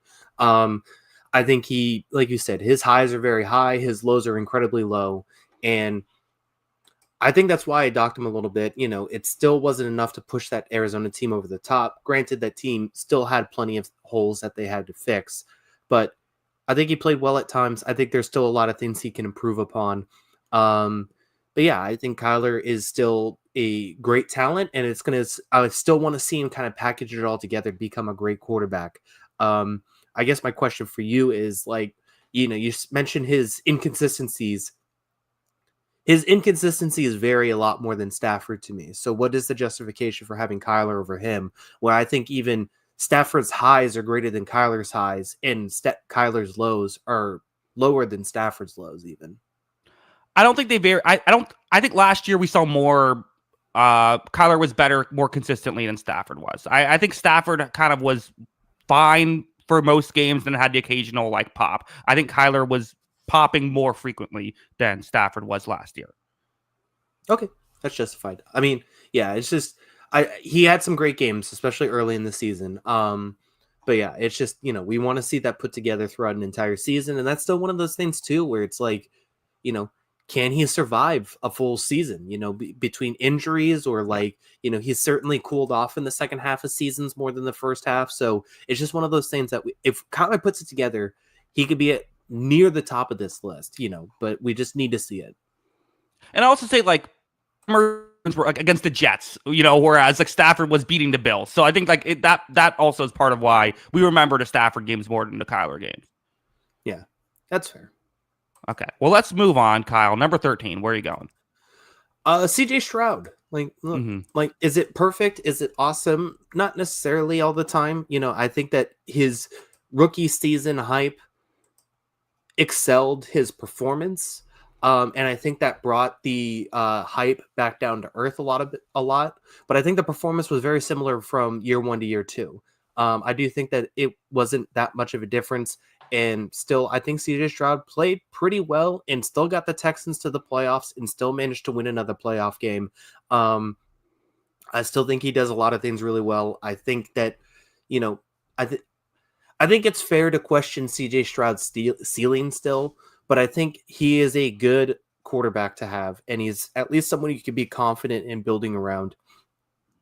S2: I think he, like you said, his highs are very high, his lows are incredibly low, and I think that's why I docked him a little bit. It still wasn't enough to push that Arizona team over the top. Granted, that team still had plenty of holes that they had to fix, but I think he played well at times. I think there's still a lot of things he can improve upon. But yeah, I think Kyler is still a great talent, and I still want to see him kind of package it all together to become a great quarterback. I guess my question for you is you mentioned his inconsistencies. His inconsistencies vary a lot more than Stafford to me. So what is the justification for having Kyler over him? Where I think even Stafford's highs are greater than Kyler's highs, and Kyler's lows are lower than Stafford's lows even.
S1: I don't think they vary. I think last year we saw more. Kyler was better more consistently than Stafford was. I think Stafford kind of was fine for most games and had the occasional pop. I think Kyler was popping more frequently than Stafford was last year.
S2: Okay, that's justified. I mean, yeah, it's just he had some great games, especially early in the season. But yeah, it's just we want to see that put together throughout an entire season, and that's still one of those things too, where it's can he survive a full season? Between injuries or he's certainly cooled off in the second half of seasons more than the first half. So it's just one of those things that if Kyler puts it together, he could be near the top of this list. But we just need to see it.
S1: And I also say were against the Jets, whereas Stafford was beating the Bills. So I think that also is part of why we remember the Stafford games more than the Kyler games.
S2: Yeah, that's fair.
S1: Okay, well, let's move on, Kyle. Number 13, where are you going?
S2: CJ Stroud. Is it perfect? Is it awesome? Not necessarily all the time. I think that his rookie season hype excelled his performance. And I think that brought the hype back down to earth a lot. But I think the performance was very similar from year one to year two. I do think that it wasn't that much of a difference. And still, I think CJ Stroud played pretty well and still got the Texans to the playoffs and still managed to win another playoff game. I still think he does a lot of things really well. I think that, I think it's fair to question CJ Stroud's ceiling still, but I think he is a good quarterback to have, and he's at least someone you can be confident in building around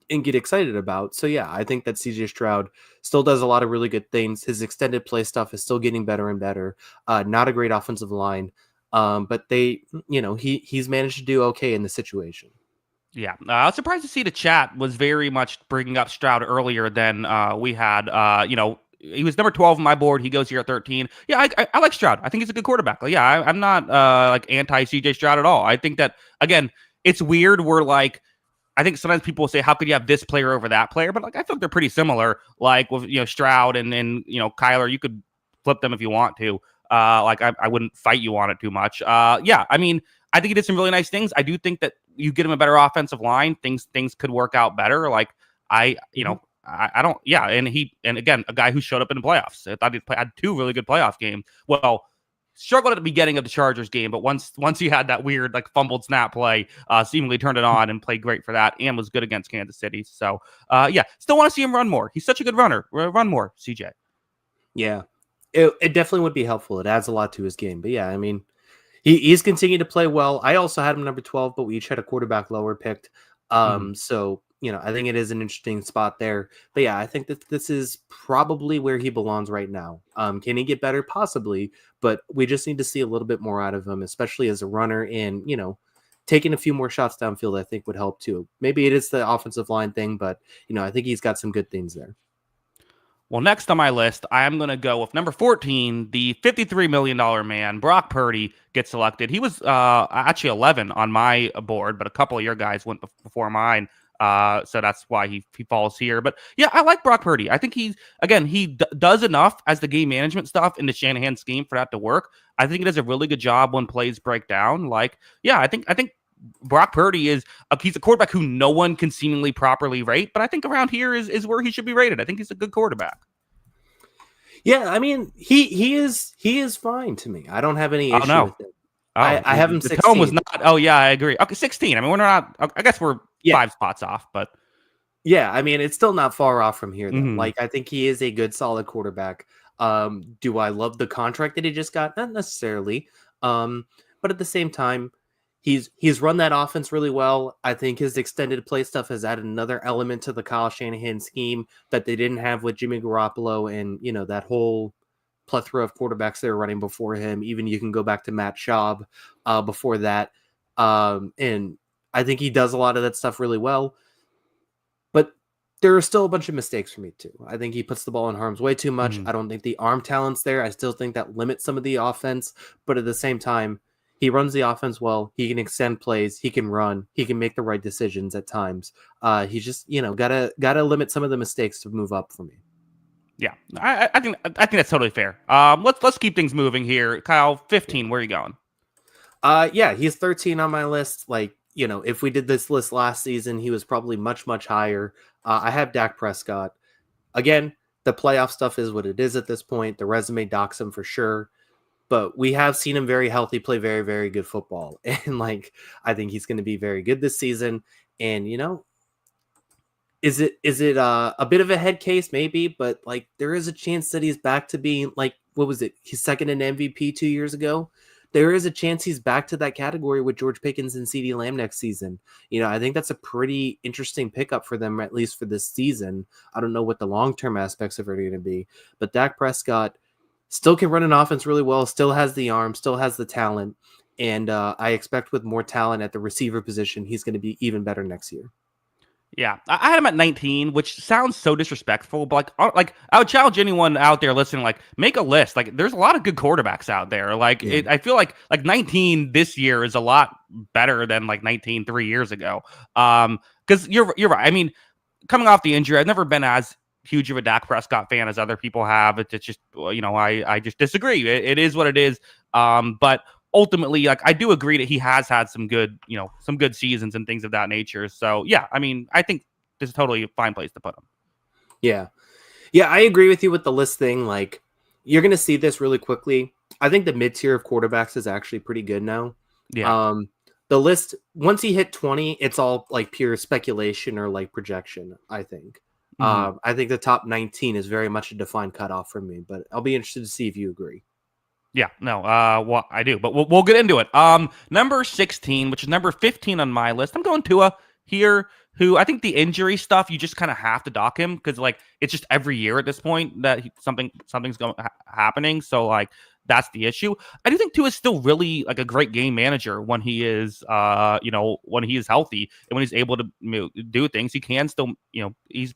S2: and get excited about. So yeah, I think that CJ Stroud still does a lot of really good things. His extended play stuff is still getting better and better. Not a great offensive line, but he's managed to do okay in the situation.
S1: Yeah, I was surprised to see the chat was very much bringing up Stroud earlier than we had. He was number 12 on my board. He goes here at 13. Yeah, I like Stroud. I think he's a good quarterback. I'm not anti CJ Stroud at all. I think that, again, it's weird. I think sometimes people will say, how could you have this player over that player? But I think they're pretty similar. With Stroud and Kyler, you could flip them if you want to. Like I wouldn't fight you on it too much. Yeah, I mean, I think he did some really nice things. I do think that you get him a better offensive line, things could work out better. Like you
S2: Mhm.
S1: know, I don't. Yeah, and again, a guy who showed up in the playoffs. I thought had two really good playoff games. Well, struggled at the beginning of the Chargers game, but once he had that weird like fumbled snap play, seemingly turned it on and played great for that, and was good against Kansas City. So yeah, still want to see him run more. He's such a good runner. Run more, CJ.
S2: Yeah, it definitely would be helpful. It adds a lot to his game. But yeah, I mean, he's continued to play well. I also had him number 12, but we each had a quarterback lower picked.
S1: Mhm.
S2: So I think it is an interesting spot there. But yeah, I think that this is probably where he belongs right now. Can he get better? Possibly, but we just need to see a little bit more out of him, especially as a runner. And taking a few more shots downfield, I think would help too. Maybe it is the offensive line thing, but I think he's got some good things there.
S1: Well, next on my list, I am going to go with number 14, the $53 million man, Brock Purdy, gets selected. He was actually 11 on my board, but a couple of your guys went before mine. So that's why he falls here. But yeah, I like Brock Purdy. I think he does enough as the game management stuff in the Shanahan scheme for that to work. I think he does a really good job when plays break down. Like, yeah, I think Brock Purdy he's a quarterback who no one can seemingly properly rate, but I think around here is where he should be rated. I think he's a good quarterback.
S2: Yeah, I mean, he is fine to me. I don't have any
S1: Oh
S2: issue
S1: no.
S2: with it.
S1: Oh,
S2: I have him
S1: the tone was
S2: 16.
S1: not. Oh yeah, I agree. Okay, 16. I mean, we're not. I guess we're
S2: Yeah,
S1: 5 spots off, but
S2: yeah. I mean, it's still not far off from here though.
S1: mhm.
S2: Like, I think he is a good, solid quarterback. Do I love the contract that he just got? Not necessarily. But at the same time, he's run that offense really well. I think his extended play stuff has added another element to the Kyle Shanahan scheme that they didn't have with Jimmy Garoppolo and that whole plethora of quarterbacks they were running before him. Even you can go back to Matt Schaub before that. And I think he does a lot of that stuff really well. But there are still a bunch of mistakes for me too. I think he puts the ball in harm's way too much.
S1: Mhm.
S2: I don't think the arm talent's there. I still think that limits some of the offense. But at the same time, he runs the offense well. He can extend plays. He can run. He can make the right decisions at times. He's just gotta limit some of the mistakes to move up for me.
S1: Yeah, I think that's totally fair. Let's keep things moving here. Kyle,
S2: Yeah.
S1: 15. Where are you going?
S2: Yeah, he's 13 on my list. Like, if we did this list last season, he was probably much, much higher. I have Dak Prescott. Again, the playoff stuff is what it is at this point. The resume docks him for sure. But we have seen him very healthy, play very, very good football. And like, I think he's going to be very good this season. And is it a bit of a head case? Maybe, but like there is a chance that he's back to being like, what was it? He's second in MVP 2 years ago. There is a chance he's back to that category with George Pickens and CeeDee Lamb next season. I think that's a pretty interesting pickup for them, at least for this season. I don't know what the long-term aspects of it are going to be, but Dak Prescott still can run an offense really well, still has the arm, still has the talent. And I expect with more talent at the receiver position, he's going to be even better next year.
S1: Yeah, I had him at 19, which sounds so disrespectful, but like I would challenge anyone out there listening, like make a list. Like there's a lot of good quarterbacks out there. Like
S2: Yeah.
S1: I feel like 19 this year is a lot better than like 19 3 years ago. Because you're right. I mean, coming off the injury, I've never been as huge of a Dak Prescott fan as other people have. It's just I just disagree. It is what it is. But ultimately, like I do agree that he has had some good seasons and things of that nature. So yeah, I mean, I think this is totally a fine place to put him.
S2: Yeah. Yeah, I agree with you with the list thing. Like, you're going to see this really quickly. I think the mid tier of quarterbacks is actually pretty good now.
S1: Yeah.
S2: The list, once he hit 20, it's all like pure speculation or like projection, I think.
S1: Mm-hmm.
S2: I think the top 19 is very much a defined cutoff for me, but I'll be interested to see if you agree.
S1: Yeah, no, well, I do, but we'll get into it. Number 16, which is number 15 on my list. I'm going Tua here, who I think the injury stuff you just kind of have to dock him because like it's just every year at this point that something's going happening. So like that's the issue. I do think Tua is still really like a great game manager when he is when he is healthy and when he's able to do things. He can still he's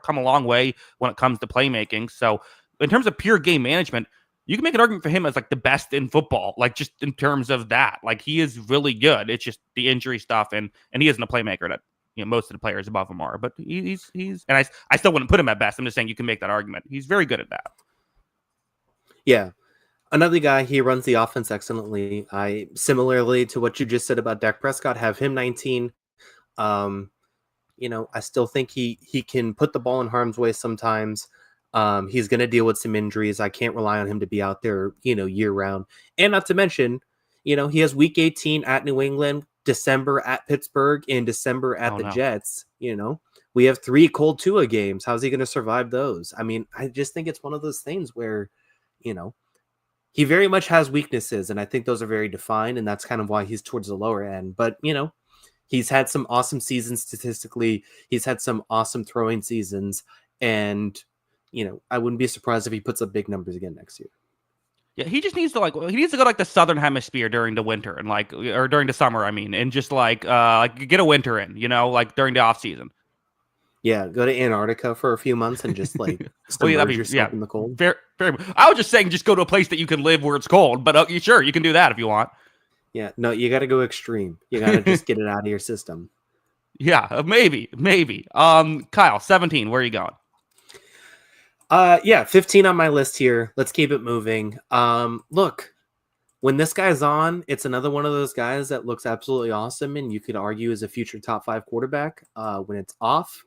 S1: come a long way when it comes to playmaking. So in terms of pure game management, you can make an argument for him as like the best in football, like just in terms of that. Like he is really good. It's just the injury stuff, and he isn't a playmaker that most of the players above him are. But he's and I still wouldn't put him at best. I'm just saying you can make that argument. He's very good at that.
S2: Yeah. Another guy, he runs the offense excellently. I similarly to what you just said about Dak Prescott, have him 19. Um, I still think he can put the ball in harm's way sometimes. He's going to deal with some injuries. I can't rely on him to be out there, year round. And not to mention, he has week 18 at New England, December at Pittsburgh, and December at the
S1: No.
S2: Jets. We have 3 cold Tua games. How's he going to survive those? I mean, I just think it's one of those things where, he very much has weaknesses, and I think those are very defined, and that's kind of why he's towards the lower end. But, he's had some awesome seasons statistically. He's had some awesome throwing seasons, and, I wouldn't be surprised if he puts up big numbers again next year.
S1: Yeah, he just needs to go like the southern hemisphere during the winter and or during the summer, I mean, and just get a winter in, like during the off season.
S2: Yeah, go to Antarctica for a few months and just submerge yourself in the cold.
S1: Very, very. I was just saying, just go to a place that you can live where it's cold. But sure, you can do that if you want.
S2: Yeah, no, you got to go extreme. You got to just get it out of your system.
S1: Yeah, maybe. Kyle, 17. Where are you going?
S2: 15 on my list here. Let's keep it moving. Look, when this guy's on, it's another one of those guys that looks absolutely awesome, and you could argue is a future top 5 quarterback. When it's off,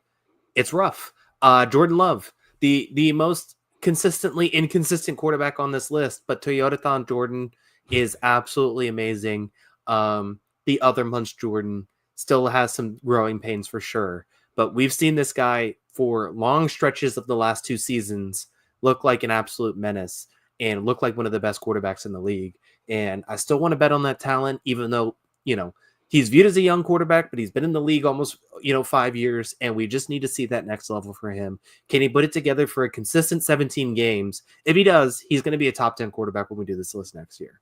S2: it's rough. Jordan Love, the most consistently inconsistent quarterback on this list, but Toyotathon Jordan is absolutely amazing. The other Munch Jordan still has some growing pains for sure, but we've seen this guy for long stretches of the last 2 seasons look like an absolute menace and look like one of the best quarterbacks in the league. And I still want to bet on that talent, even though, he's viewed as a young quarterback, but he's been in the league almost, 5 years, and we just need to see that next level for him. Can he put it together for a consistent 17 games? If he does, he's going to be a top 10 quarterback when we do this list next year.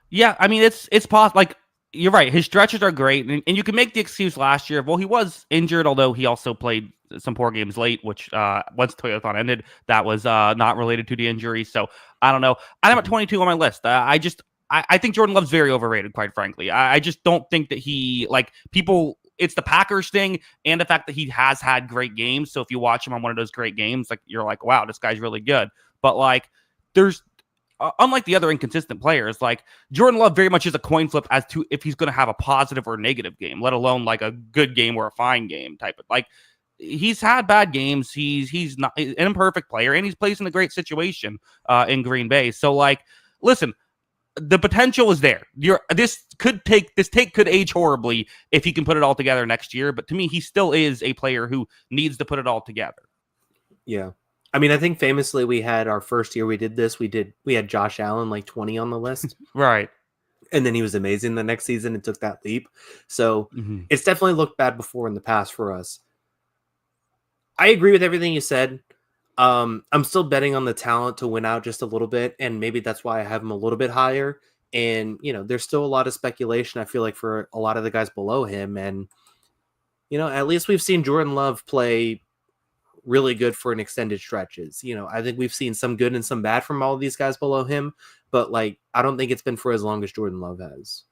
S1: Yeah, I mean, it's possible. Like, you're right. His stretches are great, and you can make the excuse last year. Well, he was injured, although he also played some poor games late, which once Toyothon ended, that was not related to the injury. So I don't know. I'm at 22 on my list. I think Jordan Love's very overrated, quite frankly. I just don't think that people. It's the Packers thing and the fact that he has had great games. So if you watch him on one of those great games, you're like, wow, this guy's really good. But there's unlike the other inconsistent players, Jordan Love very much is a coin flip as to if he's going to have a positive or negative game, let alone a good game or a fine game type of he's had bad games. He's not an imperfect player, and he's placed in a great situation in Green Bay. So listen, the potential is there. This take could age horribly if he can put it all together next year. But to me, he still is a player who needs to put it all together.
S2: Yeah. I mean, I think famously we had our first year we did this. We had Josh Allen 20 on the list.
S1: Right.
S2: And then he was amazing the next season and took that leap. So It's definitely looked bad before in the past for us. I agree with everything you said. I'm still betting on the talent to win out just a little bit, and maybe that's why I have him a little bit higher. And there's still a lot of speculation, I feel like, for a lot of the guys below him. And at least we've seen Jordan Love play really good for an extended stretches. I think we've seen some good and some bad from all of these guys below him, but I don't think it's been for as long as Jordan Love has.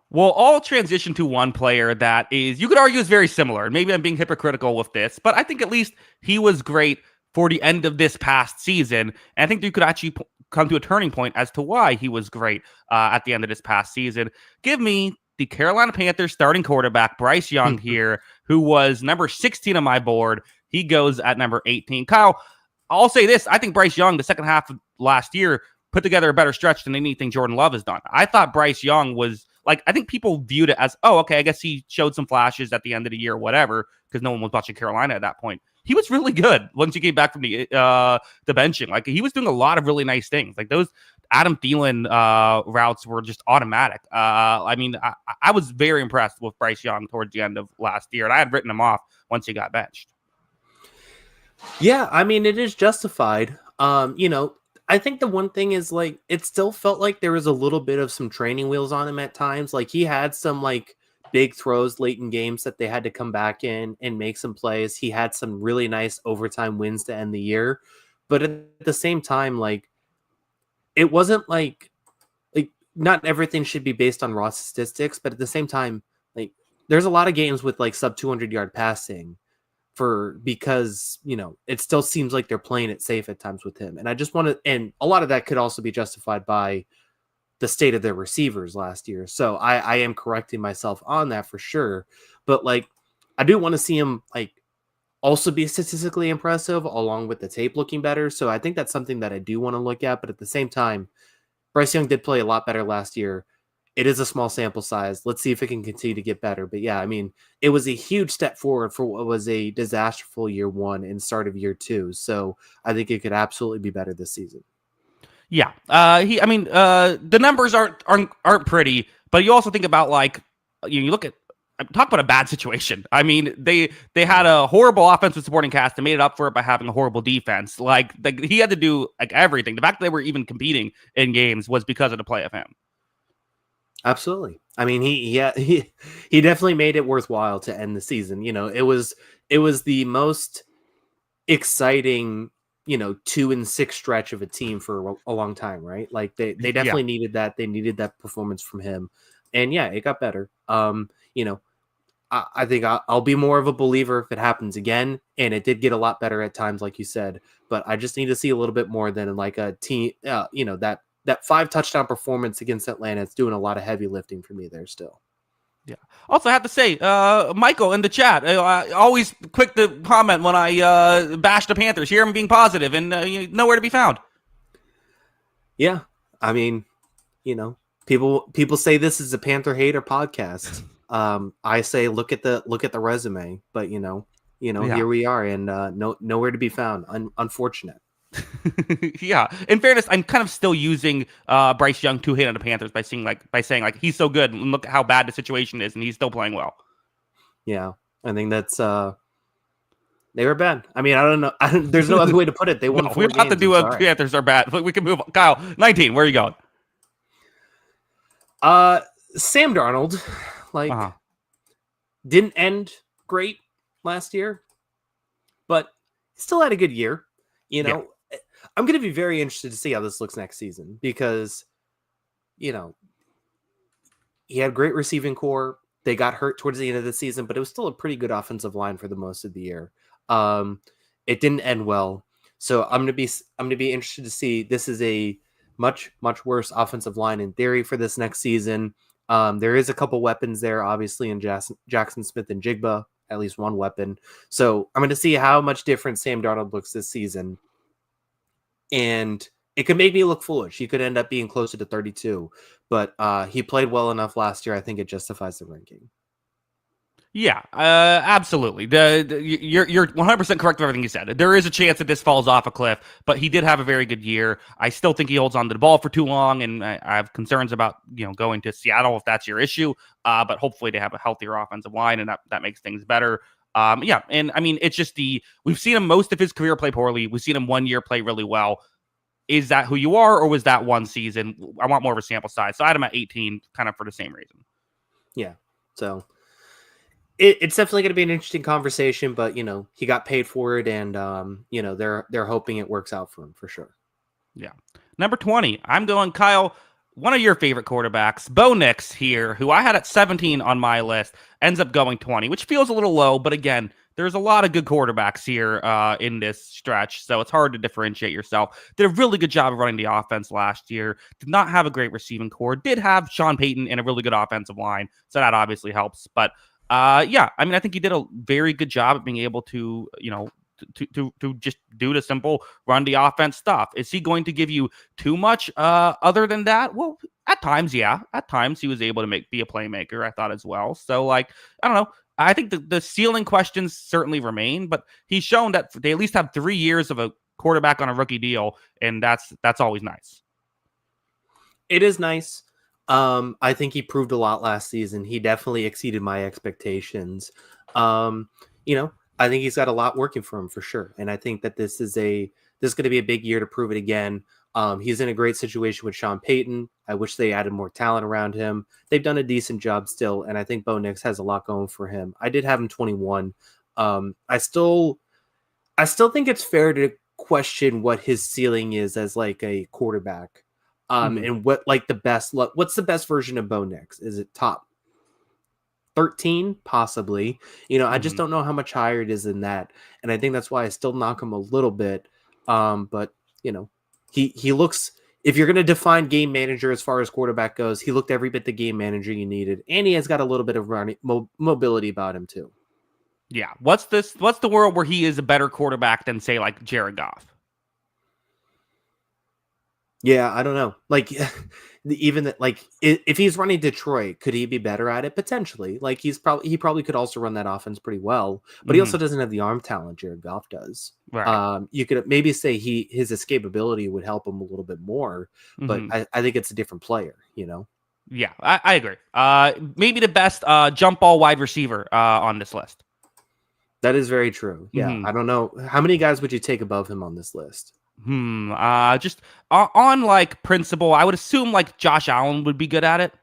S1: Well, I'll transition to one player that is, you could argue, is very similar. Maybe I'm being hypocritical with this, but I think at least he was great for the end of this past season. And I think you could actually come to a turning point as to why he was great at the end of this past season. Give me the Carolina Panthers starting quarterback, Bryce Young here, who was number 16 on my board. He goes at number 18. Kyle, I'll say this. I think Bryce Young, the second half of last year, put together a better stretch than anything Jordan Love has done. I thought Bryce Young was, I think people viewed it as, oh, okay, I guess he showed some flashes at the end of the year, whatever, because no one was watching Carolina at that point. He was really good once he came back from the benching. He was doing a lot of really nice things. Those Adam Thielen routes were just automatic. I was very impressed with Bryce Young towards the end of last year, and I had written him off once he got benched.
S2: Yeah, I mean, it is justified. I think the one thing is it still felt like there was a little bit of some training wheels on him at times. He had some big throws late in games that they had to come back in and make some plays. He had some really nice overtime wins to end the year, but at the same time, it wasn't not everything should be based on raw statistics, but at the same time, there's a lot of games with sub 200 yard passing because it still seems like they're playing it safe at times with him. And I just want to, and a lot of that could also be justified by the state of their receivers last year. So I am correcting myself on that for sure. But like, I do want to see him like also be statistically impressive along with the tape looking better. So I think that's something that I do want to look at. But at the same time, Bryce Young did play a lot better last year. It is a small sample size. Let's see if it can continue to get better. But yeah, I mean, it was a huge step forward for what was a disasterful year one and start of year two. So I think it could absolutely be better this season.
S1: Yeah. The numbers aren't pretty, but you also think about like you look at talk about a bad situation. I mean, they had a horrible offensive supporting cast and made it up for it by having a horrible defense. Like he had to do like everything. The fact that they were even competing in games was because of the play of him.
S2: Absolutely. I mean, he definitely made it worthwhile to end the season. It was the most exciting 2-6 stretch of a team for a long time, right? Like they definitely needed that. They needed that performance from him, and yeah, it got better. I think I'll be more of a believer if it happens again, and it did get a lot better at times, like you said. But I just need to see a little bit more than like a team, that 5 touchdown performance against Atlanta. It's doing a lot of heavy lifting for me there still.
S1: Yeah. Also, I have to say, Michael in the chat, always quick to comment when I bash the Panthers. Hear him being positive and nowhere to be found.
S2: Yeah, I mean, people say this is a Panther hater podcast. I say look at the resume, but here we are, and nowhere to be found. Unfortunate.
S1: Yeah. In fairness, I'm kind of still using Bryce Young to hate on the Panthers by saying like he's so good and look at how bad the situation is, and he's still playing well.
S2: Yeah, I think that's they were bad. I mean, I don't know. There's no other way to put it. They won 4 games.
S1: We don't have to do a Panthers are bad. We can move on. Kyle, 19. Where are you going?
S2: Sam Darnold, didn't end great last year, but still had a good year. I'm going to be very interested to see how this looks next season because, he had great receiving core. They got hurt towards the end of the season, but it was still a pretty good offensive line for the most of the year. It didn't end well, so I'm going to be interested to see. This is a much worse offensive line in theory for this next season. There is a couple weapons there, obviously, in Jackson Smith and Jigba, at least one weapon. So I'm going to see how much different Sam Darnold looks this season. And it could make me look foolish. He could end up being closer to 32, but he played well enough last year. I think it justifies the ranking.
S1: Yeah, absolutely. You're 100% correct with everything you said. There is a chance that this falls off a cliff, but he did have a very good year. I still think he holds on to the ball for too long, and I have concerns about going to Seattle if that's your issue. But hopefully they have a healthier offensive line, and that makes things better. Yeah, and I mean it's just we've seen him most of his career play poorly. We've seen him 1 year play really well. Is that who you are, or was that one season? I want more of a sample size, so I had him at 18, kind of for the same reason.
S2: Yeah, so. It's definitely going to be an interesting conversation, but he got paid for it, and they're hoping it works out for him for sure.
S1: Yeah, number 20. I'm going Kyle. One of your favorite quarterbacks, Bo Nix here, who I had at 17 on my list, ends up going 20, which feels a little low, but again, there's a lot of good quarterbacks here in this stretch, so it's hard to differentiate yourself. Did a really good job of running the offense last year. Did not have a great receiving core. Did have Sean Payton and a really good offensive line, so that obviously helps, but. Yeah, I mean, I think he did a very good job of being able to, to just do the simple run the offense stuff. Is he going to give you too much other than that? Well, at times, yeah. At times he was able to be a playmaker, I thought as well. So I don't know. I think the ceiling questions certainly remain, but he's shown that they at least have 3 years of a quarterback on a rookie deal, and that's always nice.
S2: It is nice. I think he proved a lot last season. He definitely exceeded my expectations. I think he's got a lot working for him for sure. And I think that this is going to be a big year to prove it again. He's in a great situation with Sean Payton. I wish they added more talent around him. They've done a decent job still. And I think Bo Nix has a lot going for him. I did have him 21. I still think it's fair to question what his ceiling is as like a quarterback. And what's the best version of Bo Nix? Is it top 13, possibly. I just
S1: Mhm.
S2: don't know how much higher it is than that. And I think that's why I still knock him a little bit. But he looks, if you're going to define game manager as far as quarterback goes, he looked every bit the game manager you needed. And he has got a little bit of running mobility about him too.
S1: Yeah. What's the world where he is a better quarterback than, say, like Jared Goff?
S2: Yeah, I don't know. Like, even that, like, if he's running Detroit, could he be better at it? Potentially. Like, he probably could also run that offense pretty well, but he
S1: Mhm.
S2: also doesn't have the arm talent Jared Goff does.
S1: Right.
S2: You could maybe say his escapability would help him a little bit more, but
S1: Mhm.
S2: I think it's a different player.
S1: Yeah, I agree. Maybe the best jump ball wide receiver on this list.
S2: That is very true. Yeah,
S1: Mhm.
S2: I don't know how many guys would you take above him on this list.
S1: Just on like principle, I would assume like Josh Allen would be good at it.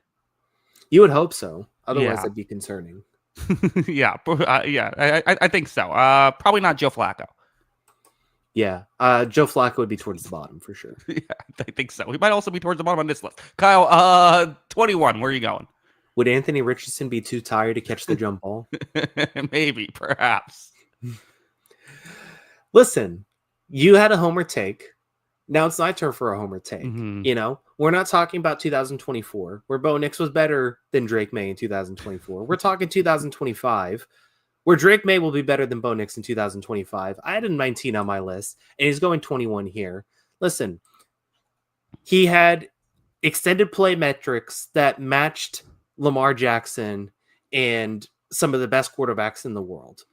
S2: You would hope so. Otherwise,
S1: Yeah.
S2: that'd be concerning.
S1: Yeah. Yeah. I think so. Probably not Joe Flacco.
S2: Yeah, Joe Flacco would be towards the bottom for sure.
S1: Yeah, I think so. He might also be towards the bottom on this list. Kyle, 21. Where are you going?
S2: Would Anthony Richardson be too tired to catch the jump ball?
S1: Maybe, perhaps.
S2: Listen, you had a homer take. Now it's my turn for a homer take.
S1: Hmm.
S2: We're not talking about 2024, where Bo Nix was better than Drake May in 2024. We're talking 2025, where Drake May will be better than Bo Nix in 2025. I had a 19 on my list, and he's going 21 here. Listen, he had extended play metrics that matched Lamar Jackson and some of the best quarterbacks in the world.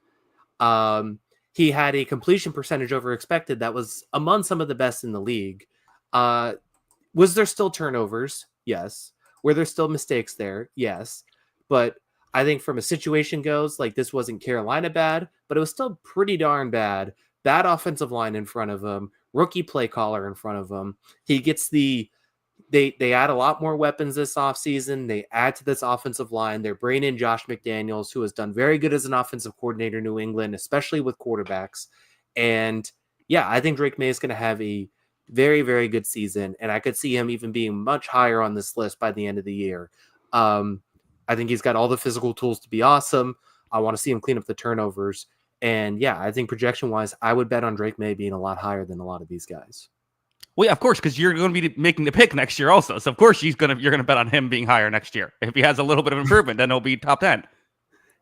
S2: He had a completion percentage over expected that was among some of the best in the league. Was there still turnovers? Yes. Were there still mistakes there? Yes. But I think from a situation goes, like, this wasn't Carolina bad, but it was still pretty darn bad. Bad offensive line in front of him, rookie play caller in front of him. He gets they add a lot more weapons this offseason. They add to this offensive line. They're bringing in Josh McDaniels, who has done very good as an offensive coordinator in New England, especially with quarterbacks. And yeah, I think Drake May is going to have a very, very good season. And I could see him even being much higher on this list by the end of the year. I think he's got all the physical tools to be awesome. I want to see him clean up the turnovers. And yeah, I think projection wise, I would bet on Drake May being a lot higher than a lot of these guys.
S1: Well, yeah, of course, because you're going to be making the pick next year also. So of course you're gonna bet on him being higher next year. If he has a little bit of improvement, then he'll be top 10.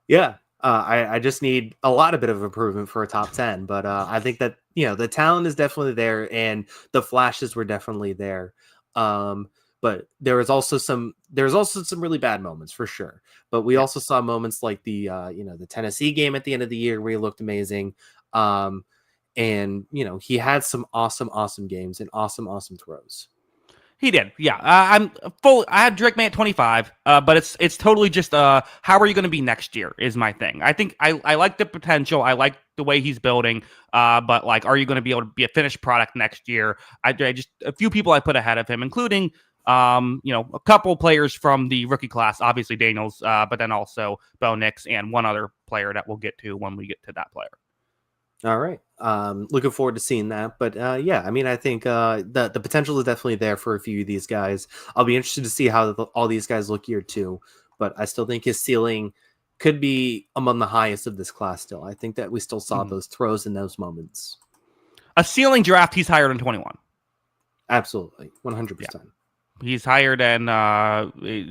S2: Yeah, I just need a lot of bit of improvement for a top 10, but I think that the talent is definitely there and the flashes were definitely there. But there's also some really bad moments for sure. But we
S1: Yeah.
S2: also saw moments like the Tennessee game at the end of the year where he looked amazing. And he had some awesome games and awesome throws.
S1: He did, yeah. I'm full. I had Drake May at 25, but it's totally just how are you going to be next year is my thing. I think I like the potential. I like the way he's building, but like, are you going to be able to be a finished product next year? I just a few people I put ahead of him, including a couple players from the rookie class, obviously Daniels, but then also Bo Nix and one other player that we'll get to when we get to that player.
S2: All right. Looking forward to seeing that. But yeah, I mean, I think the potential is definitely there for a few of these guys. I'll be interested to see how all these guys look year two. But I still think his ceiling could be among the highest of this class still. I think that we still saw those throws in those moments.
S1: A ceiling draft, he's higher than 21.
S2: Absolutely. 100%.
S1: Yeah. He's higher than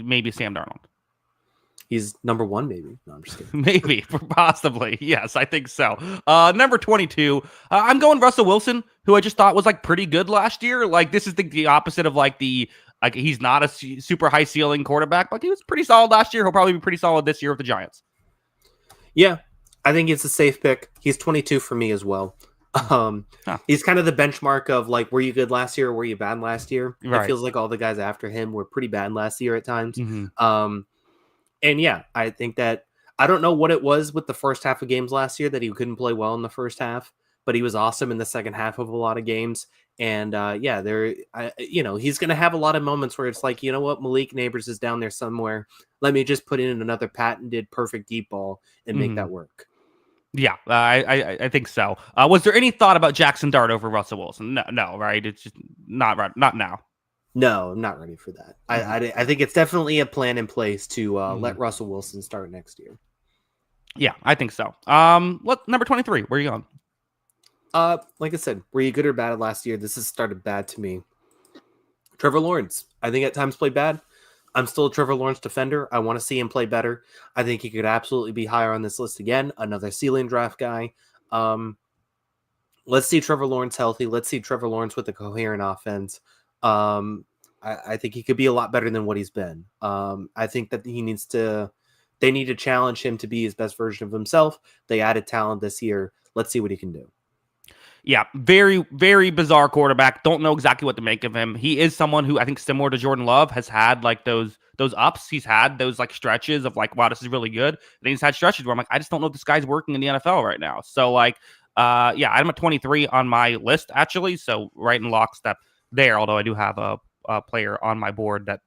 S1: maybe Sam Darnold.
S2: He's number one, maybe. No, I'm just kidding.
S1: Maybe, possibly. Yes, I think so. Number 22, I'm going Russell Wilson, who I just thought was like pretty good last year. Like this is the opposite of like he's not a super high ceiling quarterback, but he was pretty solid last year. He'll probably be pretty solid this year with the Giants.
S2: Yeah, I think it's a safe pick. He's 22 for me as well. He's kind of the benchmark of like, were you good last year or were you bad last year?
S1: Right.
S2: It feels like all the guys after him were pretty bad last year at times.
S1: Mm-hmm.
S2: And yeah, I think that I don't know what it was with the first half of games last year that he couldn't play well in the first half, but he was awesome in the second half of a lot of games. And yeah, he's going to have a lot of moments where it's like, you know what, Malik Neighbors is down there somewhere. Let me just put in another patented perfect deep ball and make that work.
S1: Yeah, I think so. Was there any thought about Jackson Dart over Russell Wilson? No, right? It's just not right. Not now.
S2: No, I'm not ready for that. I think it's definitely a plan in place to let Russell Wilson start next year.
S1: Yeah, I think so. Number 23, where are you going?
S2: Like I said, were you good or bad last year? This has started bad to me. Trevor Lawrence, I think at times played bad. I'm still a Trevor Lawrence defender. I want to see him play better. I think he could absolutely be higher on this list again. Another ceiling draft guy. Let's see Trevor Lawrence healthy. Let's see Trevor Lawrence with a coherent offense. I think he could be a lot better than what he's been. I think that they need to challenge him to be his best version of himself. They added talent this year. Let's see what he can do.
S1: Yeah, very, very bizarre quarterback. Don't know exactly what to make of him. He is someone who I think similar to Jordan Love has had like those ups. He's had those like stretches of like, wow, this is really good. And he's had stretches where I'm like, I just don't know if this guy's working in the NFL right now. So like, yeah, I'm at 23 on my list actually. So right in lockstep there, although I do have a player on my board that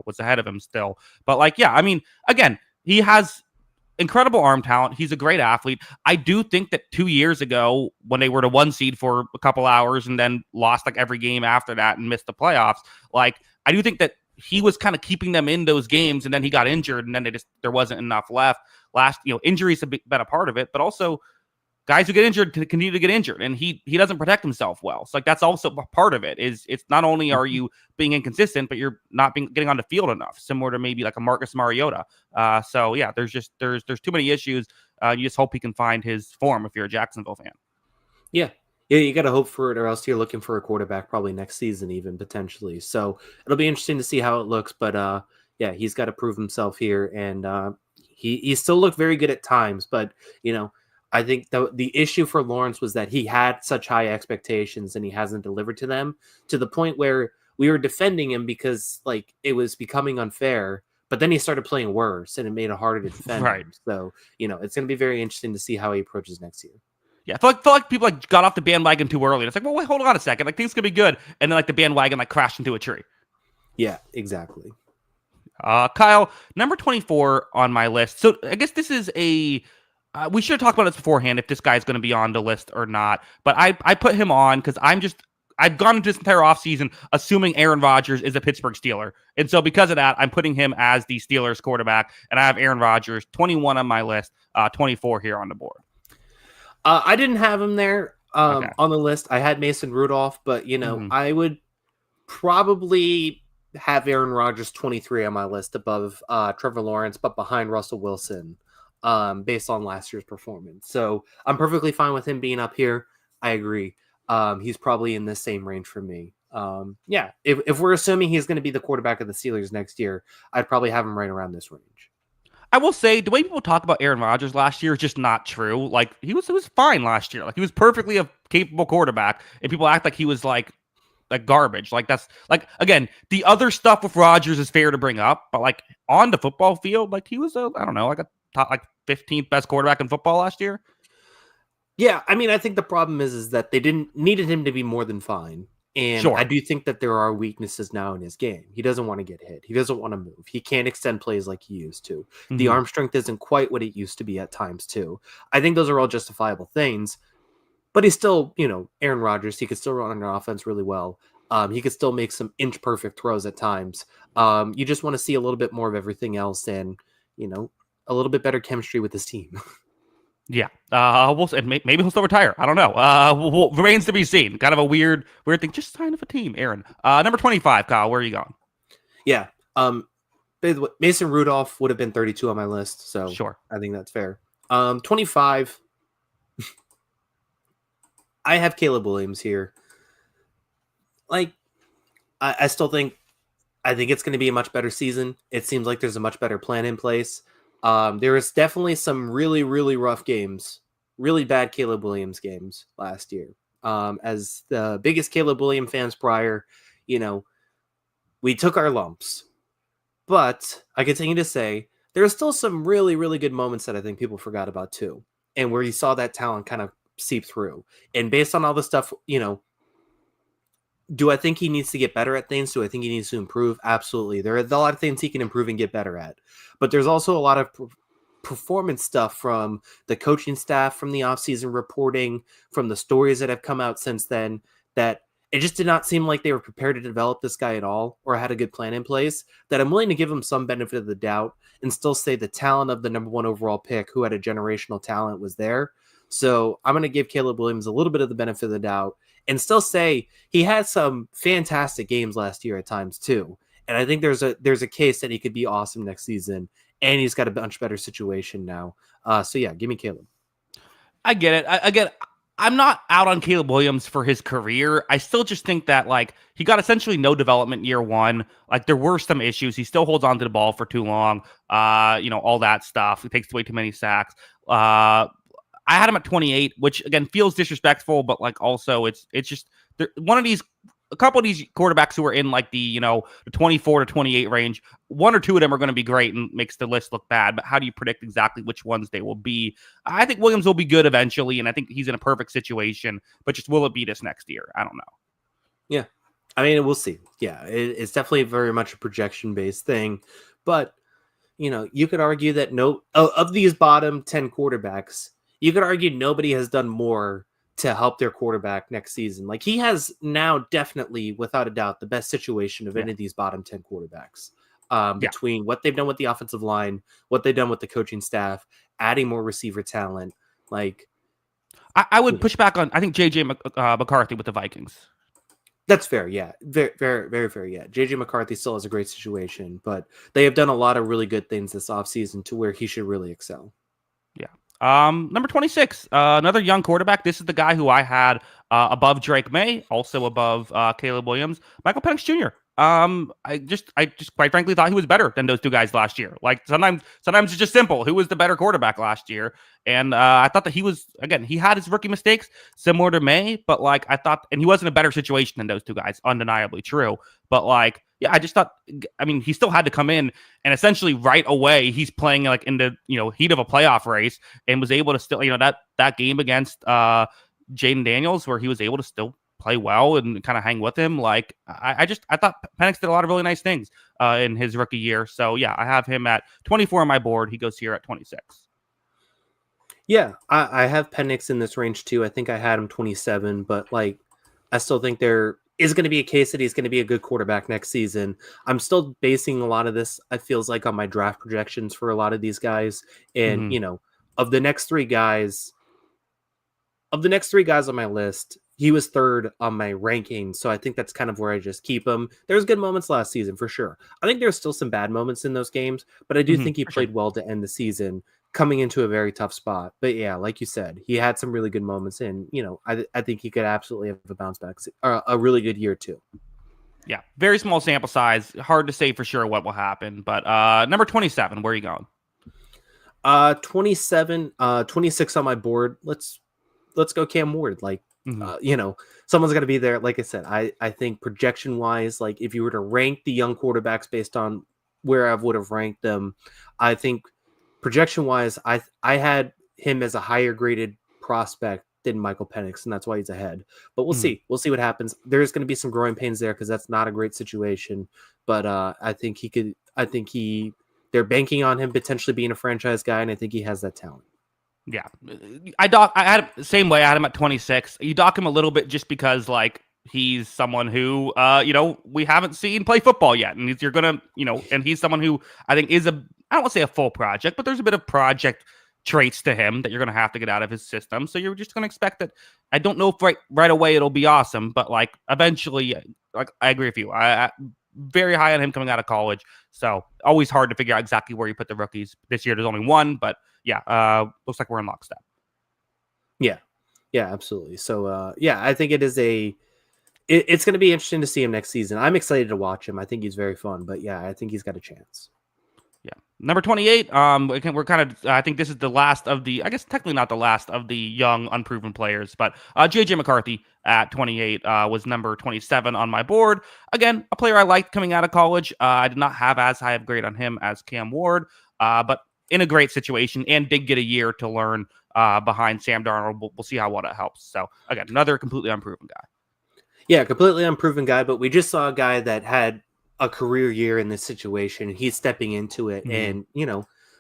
S1: was ahead of him still. But like, yeah, I mean, again, he has incredible arm talent. He's a great athlete. I do think that 2 years ago, when they were the 1 seed for a couple hours and then lost like every game after that and missed the playoffs, like I do think that he was kind of keeping them in those games, and then he got injured, and then there wasn't enough left. Injuries have been a part of it, but also guys who get injured continue to get injured, and he doesn't protect himself well. So like that's also part of it. It's not only are you being inconsistent, but you're not getting on the field enough. Similar to maybe like a Marcus Mariota. So yeah, there's too many issues. You just hope he can find his form if you're a Jacksonville fan.
S2: Yeah. Yeah, you got to hope for it, or else you're looking for a quarterback probably next season, even potentially. So it'll be interesting to see how it looks. But yeah, he's got to prove himself here, and he still looked very good at times. But I think the issue for Lawrence was that he had such high expectations and he hasn't delivered to them, to the point where we were defending him because like it was becoming unfair. But then he started playing worse, and it made it harder to defend
S1: Right.
S2: him. So it's going to be very interesting to see how he approaches next year.
S1: Yeah, I feel like people like got off the bandwagon too early. It's like, well, wait, hold on a second. Like things could be good, and then like the bandwagon like crashed into a tree.
S2: Yeah, exactly.
S1: Kyle, number 24 on my list. So I guess this is we should have talked about this beforehand if this guy's going to be on the list or not. But I put him on because I've gone into this entire offseason assuming Aaron Rodgers is a Pittsburgh Steeler. And so because of that, I'm putting him as the Steelers quarterback. And I have Aaron Rodgers, 21 on my list, 24 here on the board.
S2: I didn't have him there
S1: Okay.
S2: on the list. I had Mason Rudolph, but I would probably have Aaron Rodgers 23 on my list above Trevor Lawrence, but behind Russell Wilson, based on last year's performance. So I'm perfectly fine with him being up here. I agree. He's probably in the same range for me. Yeah, if we're assuming he's going to be the quarterback of the Steelers next year, I'd probably have him right around this range.
S1: I will say the way people talk about Aaron Rodgers last year is just not true. Like he was fine last year. Like he was perfectly a capable quarterback, and people act like he was like garbage. Like that's like again, the other stuff with Rodgers is fair to bring up, but like on the football field, like he was a top like 15th best quarterback in football last year.
S2: Yeah, I mean, I think the problem is that they needed him to be more than fine. And
S1: Sure.
S2: I do think that there are weaknesses now in his game. He doesn't want to get hit. He doesn't want to move. He can't extend plays like he used to.
S1: Mm-hmm.
S2: The arm strength isn't quite what it used to be at times, too. I think those are all justifiable things. But he's still, Aaron Rodgers. He could still run an offense really well. He could still make some inch-perfect throws at times. You just want to see a little bit more of everything else and, a little bit better chemistry with his team.
S1: Yeah. Maybe he'll still retire. I don't know. Remains to be seen. Kind of a weird thing. Just sign up a team, Aaron. Number 25, Kyle. Where are you going?
S2: Yeah. Mason Rudolph would have been 32 on my list, so
S1: sure.
S2: I think that's fair. 25. I have Caleb Williams here. Like, I still think it's going to be a much better season. It seems like there's a much better plan in place. There was definitely some really, really rough games, really bad Caleb Williams games last year. As the biggest Caleb Williams fans prior, we took our lumps. But I continue to say there are still some really, really good moments that I think people forgot about too. And where you saw that talent kind of seep through. And based on all the stuff, do I think he needs to get better at things? Do I think he needs to improve? Absolutely. There are a lot of things he can improve and get better at. But there's also a lot of performance stuff from the coaching staff, from the offseason reporting, from the stories that have come out since then, that it just did not seem like they were prepared to develop this guy at all or had a good plan in place, that I'm willing to give him some benefit of the doubt and still say the talent of the number one overall pick who had a generational talent was there. So I'm going to give Caleb Williams a little bit of the benefit of the doubt and still say he had some fantastic games last year at times too. And I think there's a case that he could be awesome next season, and he's got a much better situation now. So yeah, give me Caleb.
S1: I get it. Again, I'm not out on Caleb Williams for his career. I still just think that like he got essentially no development year one. Like there were some issues. He still holds on to the ball for too long. All that stuff. He takes way too many sacks. I had him at 28, which again feels disrespectful, but like also it's just one of these. A couple of these quarterbacks who are in like the 24 to 28 range, one or two of them are going to be great and makes the list look bad. But how do you predict exactly which ones they will be? I think Williams will be good eventually, and I think he's in a perfect situation. But just will it be this next year? I don't know.
S2: Yeah, I mean we'll see. Yeah, it's definitely very much a projection based thing, but you could argue that of these bottom 10 quarterbacks, you could argue nobody has done more to help their quarterback next season. Like he has now definitely, without a doubt, the best situation of any of these bottom 10 quarterbacks between what they've done with the offensive line, what they've done with the coaching staff, adding more receiver talent. Like
S1: I would push back on, I think JJ McCarthy with the Vikings.
S2: That's fair. Yeah. Very, very, very fair. Yeah. JJ McCarthy still has a great situation, but they have done a lot of really good things this offseason to where he should really excel.
S1: Yeah. Number 26, another young quarterback. This is the guy who I had above Drake May, also above Caleb Williams, Michael Penix Jr. I just quite frankly thought he was better than those two guys last year. Like sometimes it's just simple. Who was the better quarterback last year? And I thought that he had his rookie mistakes similar to May, but like I thought, and he was in a better situation than those two guys, undeniably true. But like, yeah, I just thought, I mean, he still had to come in and essentially right away he's playing like in the heat of a playoff race and was able to still that game against Jaden Daniels where he was able to still play well and kind of hang with him. Like I thought Penix did a lot of really nice things in his rookie year. So yeah, I have him at 24 on my board. He goes here at 26.
S2: Yeah, I have Penix in this range too. I think I had him 27, but like I still think there is going to be a case that he's going to be a good quarterback next season. I'm still basing a lot of this, it feels like, on my draft projections for a lot of these guys. And, of the next three guys on my list, he was third on my ranking. So I think that's kind of where I just keep him. There's good moments last season for sure. I think there's still some bad moments in those games, but I do think he played well to end the season, coming into a very tough spot. But yeah, like you said, he had some really good moments, and I think he could absolutely have a bounce back, a really good year too.
S1: Yeah, very small sample size, hard to say for sure what will happen. But number 27, where are you going?
S2: 27, 26 on my board. Let's go Cam Ward. Like someone's got to be there. Like I said, I think projection wise, like if you were to rank the young quarterbacks based on where I would have ranked them, I think projection wise, I had him as a higher graded prospect than Michael Penix, and that's why he's ahead. But we'll see. We'll see what happens. There's going to be some growing pains there because that's not a great situation. But I think he could. They're banking on him potentially being a franchise guy, and I think he has that talent.
S1: Yeah, I had him the same way. I had him at 26. You dock him a little bit just because like he's someone who we haven't seen play football yet, and and he's someone who I think is I don't want to say a full project, but there's a bit of project traits to him that you're going to have to get out of his system. So you're just going to expect that. I don't know if right away it'll be awesome, but like eventually, like I agree with you. I very high on him coming out of college. So always hard to figure out exactly where you put the rookies. This year there's only one, but yeah, looks like we're in lockstep.
S2: Yeah, absolutely. So I think it is it's going to be interesting to see him next season. I'm excited to watch him. I think he's very fun, but yeah, I think he's got a chance.
S1: Yeah. Number 28. We're kind of, I think this is the last of the, I guess technically not the last of the young, unproven players, but JJ McCarthy at 28 was number 27 on my board. Again, a player I liked coming out of college. I did not have as high of grade on him as Cam Ward, but in a great situation and did get a year to learn behind Sam Darnold. We'll see how well that helps. So again, another completely unproven guy.
S2: Yeah, completely unproven guy, but we just saw a guy that had a career year in this situation. He's stepping into it. And,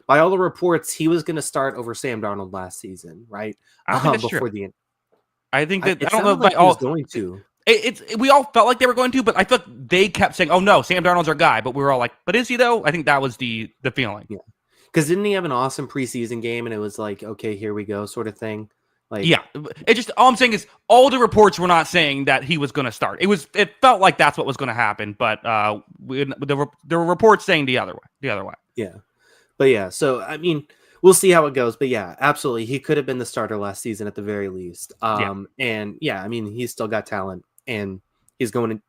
S2: by all the reports, he was going to start over Sam Darnold last season, right?
S1: I don't think that's
S2: before
S1: true.
S2: the end.
S1: I think that
S2: I don't know if he was going to.
S1: we all felt like they were going to, but I thought they kept saying, "Oh no, Sam Darnold's our guy," but we were all like, "But is he though?" I think that was the feeling.
S2: Yeah, because didn't he have an awesome preseason game, and it was like, okay, here we go, sort of thing. Like,
S1: yeah, it just all I'm saying is all the reports were not saying that he was going to start. It felt like that's what was going to happen, but there were reports saying the other way.
S2: Yeah, but yeah, so I mean, we'll see how it goes. But yeah, absolutely, he could have been the starter last season at the very least. And yeah, I mean, he's still got talent, and he's going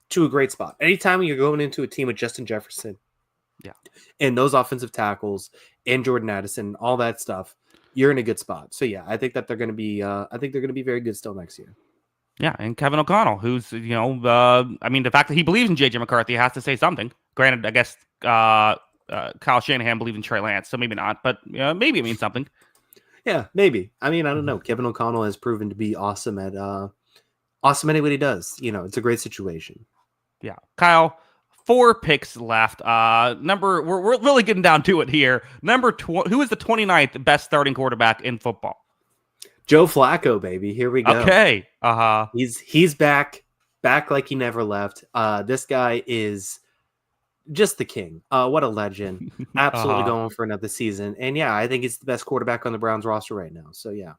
S2: into a great spot. Anytime you're going into a team with Justin Jefferson,
S1: yeah,
S2: and those offensive tackles and Jordan Addison, all that stuff, you're in a good spot. So yeah, I think that they're going to be. I think they're going to be very good still next year.
S1: yeah, and Kevin O'Connell, who's I mean, the fact that he believes in JJ McCarthy has to say something. Granted, I guess Kyle Shanahan believes in Trey Lance, so maybe not, but maybe it means something.
S2: Yeah, maybe. I mean, I don't know. Kevin O'Connell has proven to be awesome at what he does. It's a great situation.
S1: Yeah, Kyle. 4 picks left. We're really getting down to it here. Who is the 29th best starting quarterback in football?
S2: Joe Flacco, baby. Here we go.
S1: Okay.
S2: He's back like he never left. This guy is just the king. What a legend. Absolutely going for another season. And yeah, I think he's the best quarterback on the Browns roster right now. So yeah.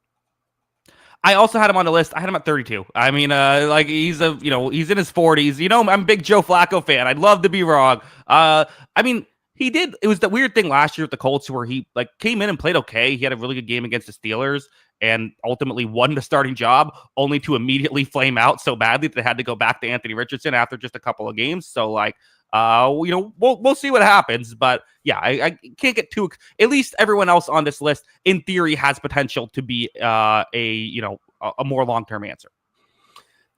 S1: I also had him on the list. I had him at 32. I mean, he's he's in his 40s. I'm a big Joe Flacco fan. I'd love to be wrong. I mean, it was the weird thing last year with the Colts where he came in and played okay. He had a really good game against the Steelers and ultimately won the starting job, only to immediately flame out so badly that they had to go back to Anthony Richardson after just a couple of games. So we'll see what happens, but yeah, I can't get too. At least everyone else on this list, in theory, has potential to be a more long term answer.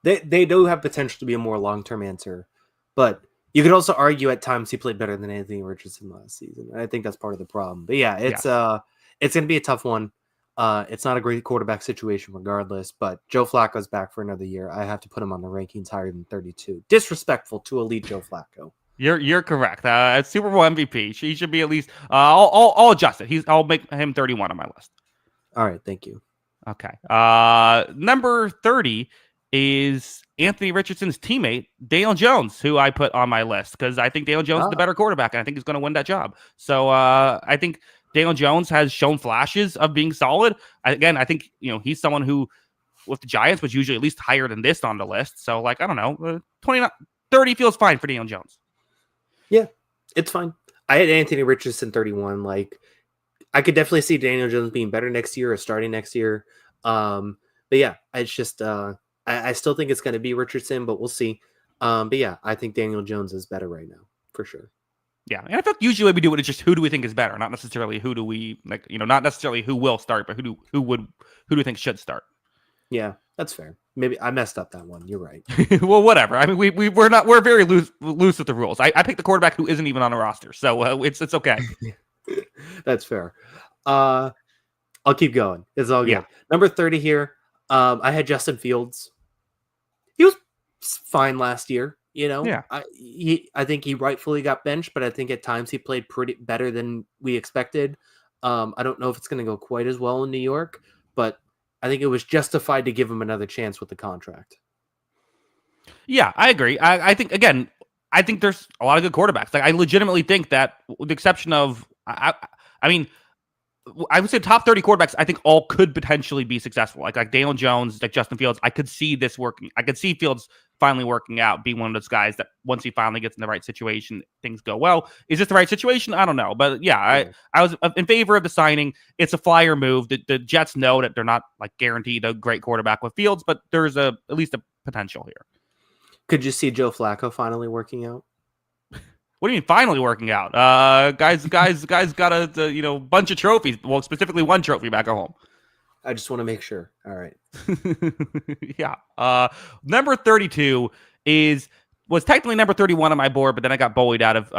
S2: They do have potential to be a more long term answer, but you could also argue at times he played better than Anthony Richardson last season. I think that's part of the problem. But yeah, it's going to be a tough one. It's not a great quarterback situation regardless, but Joe Flacco's back for another year. I have to put him on the rankings higher than 32. Disrespectful to elite Joe Flacco.
S1: You're correct. Super Bowl MVP. He should be at least. I'll adjust it. I'll make him 31 on my list.
S2: All right, thank you.
S1: Okay. Number 30 is Anthony Richardson's teammate Daniel Jones, who I put on my list because I think Daniel Jones is the better quarterback, and I think he's going to win that job. So I think Daniel Jones has shown flashes of being solid. I think he's someone who, with the Giants, was usually at least higher than this on the list. So I don't know, 30 feels fine for Daniel Jones.
S2: Yeah, it's fine. I had Anthony Richardson 31. I could definitely see Daniel Jones being better next year or starting next year. But yeah, it's just I still think it's going to be Richardson, but we'll see. But yeah, I think Daniel Jones is better right now for sure.
S1: Yeah, and I thought usually we do it. It's just who do we think is better, not necessarily who do we not necessarily who will start, but who do we think should start.
S2: Yeah, that's fair. Maybe I messed up that one. You're right.
S1: Well, whatever. I mean, we're very loose with the rules. I picked the quarterback who isn't even on a roster, so it's okay.
S2: That's fair. I'll keep going. It's all good.
S1: Yeah.
S2: Number 30 here. I had Justin Fields. He was fine last year.
S1: Yeah.
S2: I think he rightfully got benched, but I think at times he played pretty better than we expected. I don't know if it's going to go quite as well in New York, but I think it was justified to give him another chance with the contract.
S1: Yeah, I agree. I think there's a lot of good quarterbacks. I legitimately think that, with the exception of, I mean, I would say top 30 quarterbacks, I think all could potentially be successful. Like Daniel Jones, like Justin Fields. I could see this working. I could see Fields finally working out, being one of those guys that once he finally gets in the right situation, things go well. Is this the right situation? I don't know. But yeah, I was in favor of the signing. It's a flyer move. The Jets know that they're not guaranteed a great quarterback with Fields, but there's at least a potential here.
S2: Could you see Joe Flacco finally working out?
S1: What do you mean finally working out? Guys got a bunch of trophies. Well, specifically one trophy back at home.
S2: I just want to make sure. All right.
S1: Yeah. Number 32 was technically number 31 on my board, but then I got bullied out of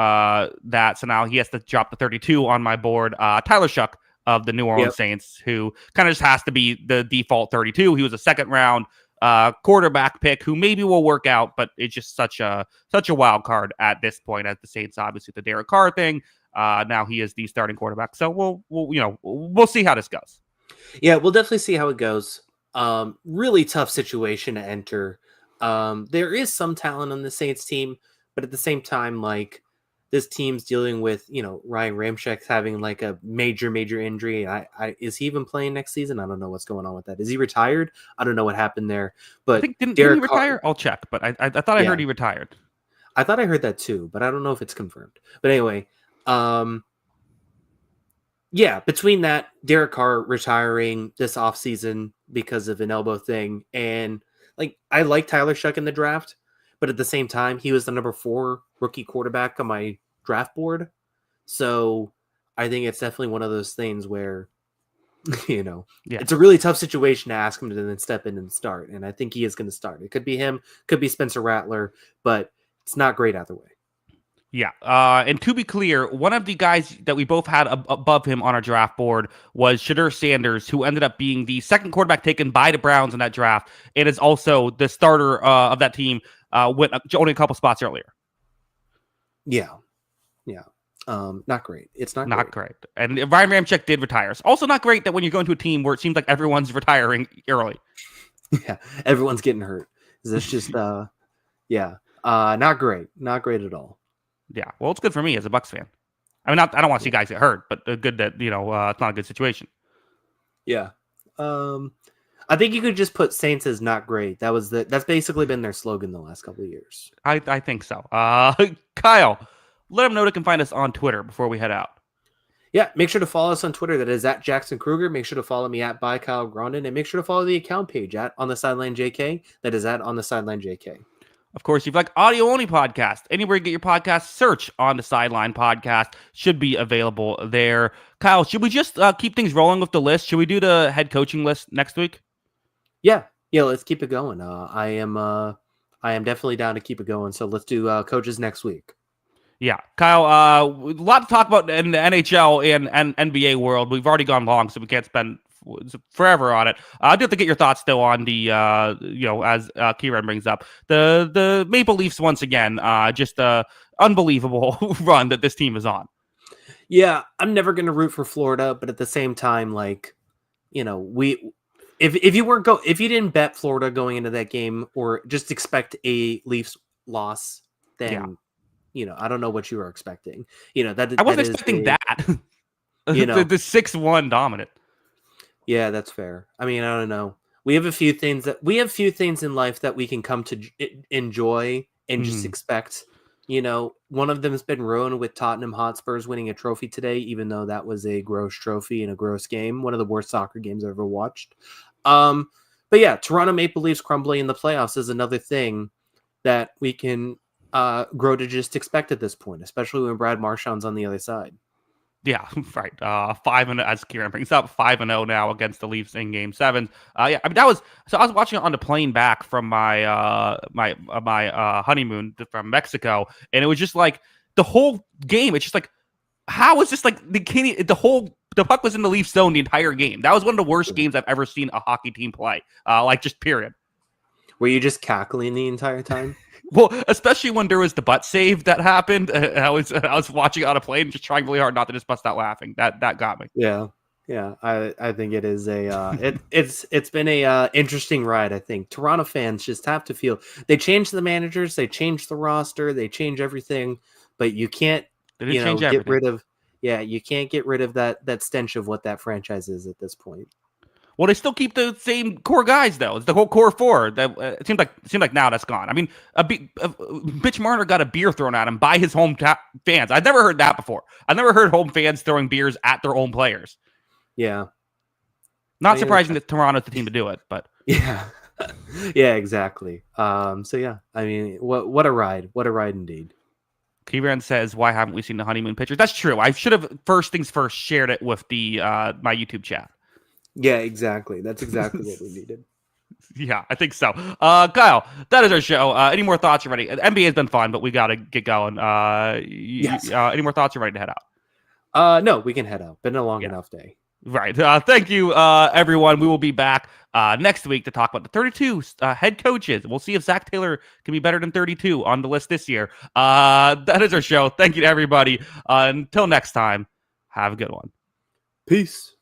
S1: that. So now he has to drop the 32 on my board. Tyler Shuck of the New Orleans Saints, who kind of just has to be the default 32. He was a second round quarterback pick who maybe will work out, but it's just such a wild card at this point. At the Saints, obviously the Derek Carr thing. Now he is the starting quarterback, so we'll see how this goes.
S2: Yeah, we'll definitely see how it goes. Really tough situation to enter. There is some talent on the Saints team, but at the same time, like this team's dealing with, Ryan Ramczyk having like a major injury. Is he even playing next season? I don't know what's going on with that. Is he retired? I don't know what happened there.
S1: I
S2: But
S1: think didn't he
S2: Derek
S1: retire?
S2: Carr,
S1: I'll check, but I thought I heard he retired.
S2: I thought I heard that too, but I don't know if it's confirmed. But anyway, between that, Derek Carr retiring this offseason because of an elbow thing, and like I like Tyler Shuck in the draft, but at the same time, he was the number 4 rookie quarterback on my draft board. So I think it's definitely one of those things where, it's a really tough situation to ask him to then step in and start. And I think he is going to start. It could be him, could be Spencer Rattler, but it's not great either way.
S1: Yeah. And to be clear, one of the guys that we both had above him on our draft board was Shadur Sanders, who ended up being the second quarterback taken by the Browns in that draft, and is also the starter of that team, went only a couple spots earlier.
S2: Yeah. Not great. It's not
S1: great. And Ryan Ramczyk did retire. It's also not great that when you go into a team where it seems like everyone's retiring early.
S2: Yeah, everyone's getting hurt. That's just not great. Not great at all.
S1: Yeah, well, it's good for me as a Bucs fan. I mean, I don't want to see guys get hurt, but good that it's not a good situation.
S2: Yeah, I think you could just put Saints as not great. That's basically been their slogan the last couple of years.
S1: I think so. Kyle, let them know they can find us on Twitter before we head out.
S2: Yeah, make sure to follow us on Twitter. That is at Jackson Kruger. Make sure to follow me at by Kyle Grondin, and make sure to follow the account page at On the Sideline JK. That is at On the Sideline JK.
S1: Of course, if you like audio only podcast, anywhere you get your podcast, search On the Sideline podcast. Should be available there. Kyle, should we just keep things rolling with the list? Should we do the head coaching list next week?
S2: Yeah. Let's keep it going. I am definitely down to keep it going. So let's do coaches next week.
S1: Yeah, Kyle, a lot to talk about in the NHL and NBA world. We've already gone long, so we can't spend forever on it. I do have to get your thoughts still on the, as Kieran brings up, the Maple Leafs once again, just a unbelievable run that this team is on.
S2: Yeah, I'm never going to root for Florida, but at the same time, like, if you didn't bet Florida going into that game or just expect a Leafs loss, then I don't know what you were expecting.
S1: I wasn't expecting that. The 6-1 dominant.
S2: Yeah, that's fair. I mean, I don't know. We have a few things in life that we can come to enjoy and just expect. One of them has been ruined with Tottenham Hotspurs winning a trophy today, even though that was a gross trophy and a gross game. One of the worst soccer games I've ever watched. But yeah, Toronto Maple Leafs crumbling in the playoffs is another thing that we can grow to just expect at this point, especially when Brad Marchand's on the other side.
S1: Yeah, right. 5-0 as Kieran brings up, 5-0 now against the Leafs in Game 7. I mean I was watching it on the plane back from my my honeymoon from Mexico, and it was just like the whole game. It's just like, how is this like the puck was in the Leafs zone the entire game. That was one of the worst games I've ever seen a hockey team play. Just period.
S2: Were you just cackling the entire time?
S1: Well, especially when there was the butt save that happened. I was watching on a plane, just trying really hard not to just bust out laughing. That got me.
S2: Yeah. I think it is it's been a interesting ride. I think Toronto fans just have to feel they change the managers, they change the roster, they change everything, but you can't get rid of that stench of what that franchise is at this point.
S1: Well, they still keep the same core guys, though. It's the whole core 4. That it seems like now that's gone. I mean, Mitch Marner got a beer thrown at him by his home fans. I've never heard that before. I've never heard home fans throwing beers at their own players.
S2: Yeah,
S1: not surprising that Toronto's the team to do it, but
S2: yeah, yeah, exactly. So yeah, I mean, what a ride! What a ride indeed.
S1: Kieran says, "Why haven't we seen the honeymoon pictures?" That's true. I should have first things first shared it with the my YouTube chat.
S2: Yeah, exactly. That's exactly what we needed.
S1: Yeah, I think so. Kyle, that is our show. Any more thoughts already? NBA has been fun, but we got to get going.
S2: Yes.
S1: Any more thoughts? You're ready to head out?
S2: No, we can head out. Been a long enough day.
S1: Right. Thank you, everyone. We will be back next week to talk about the 32 head coaches. We'll see if Zach Taylor can be better than 32 on the list this year. That is our show. Thank you to everybody. Until next time, have a good one.
S2: Peace.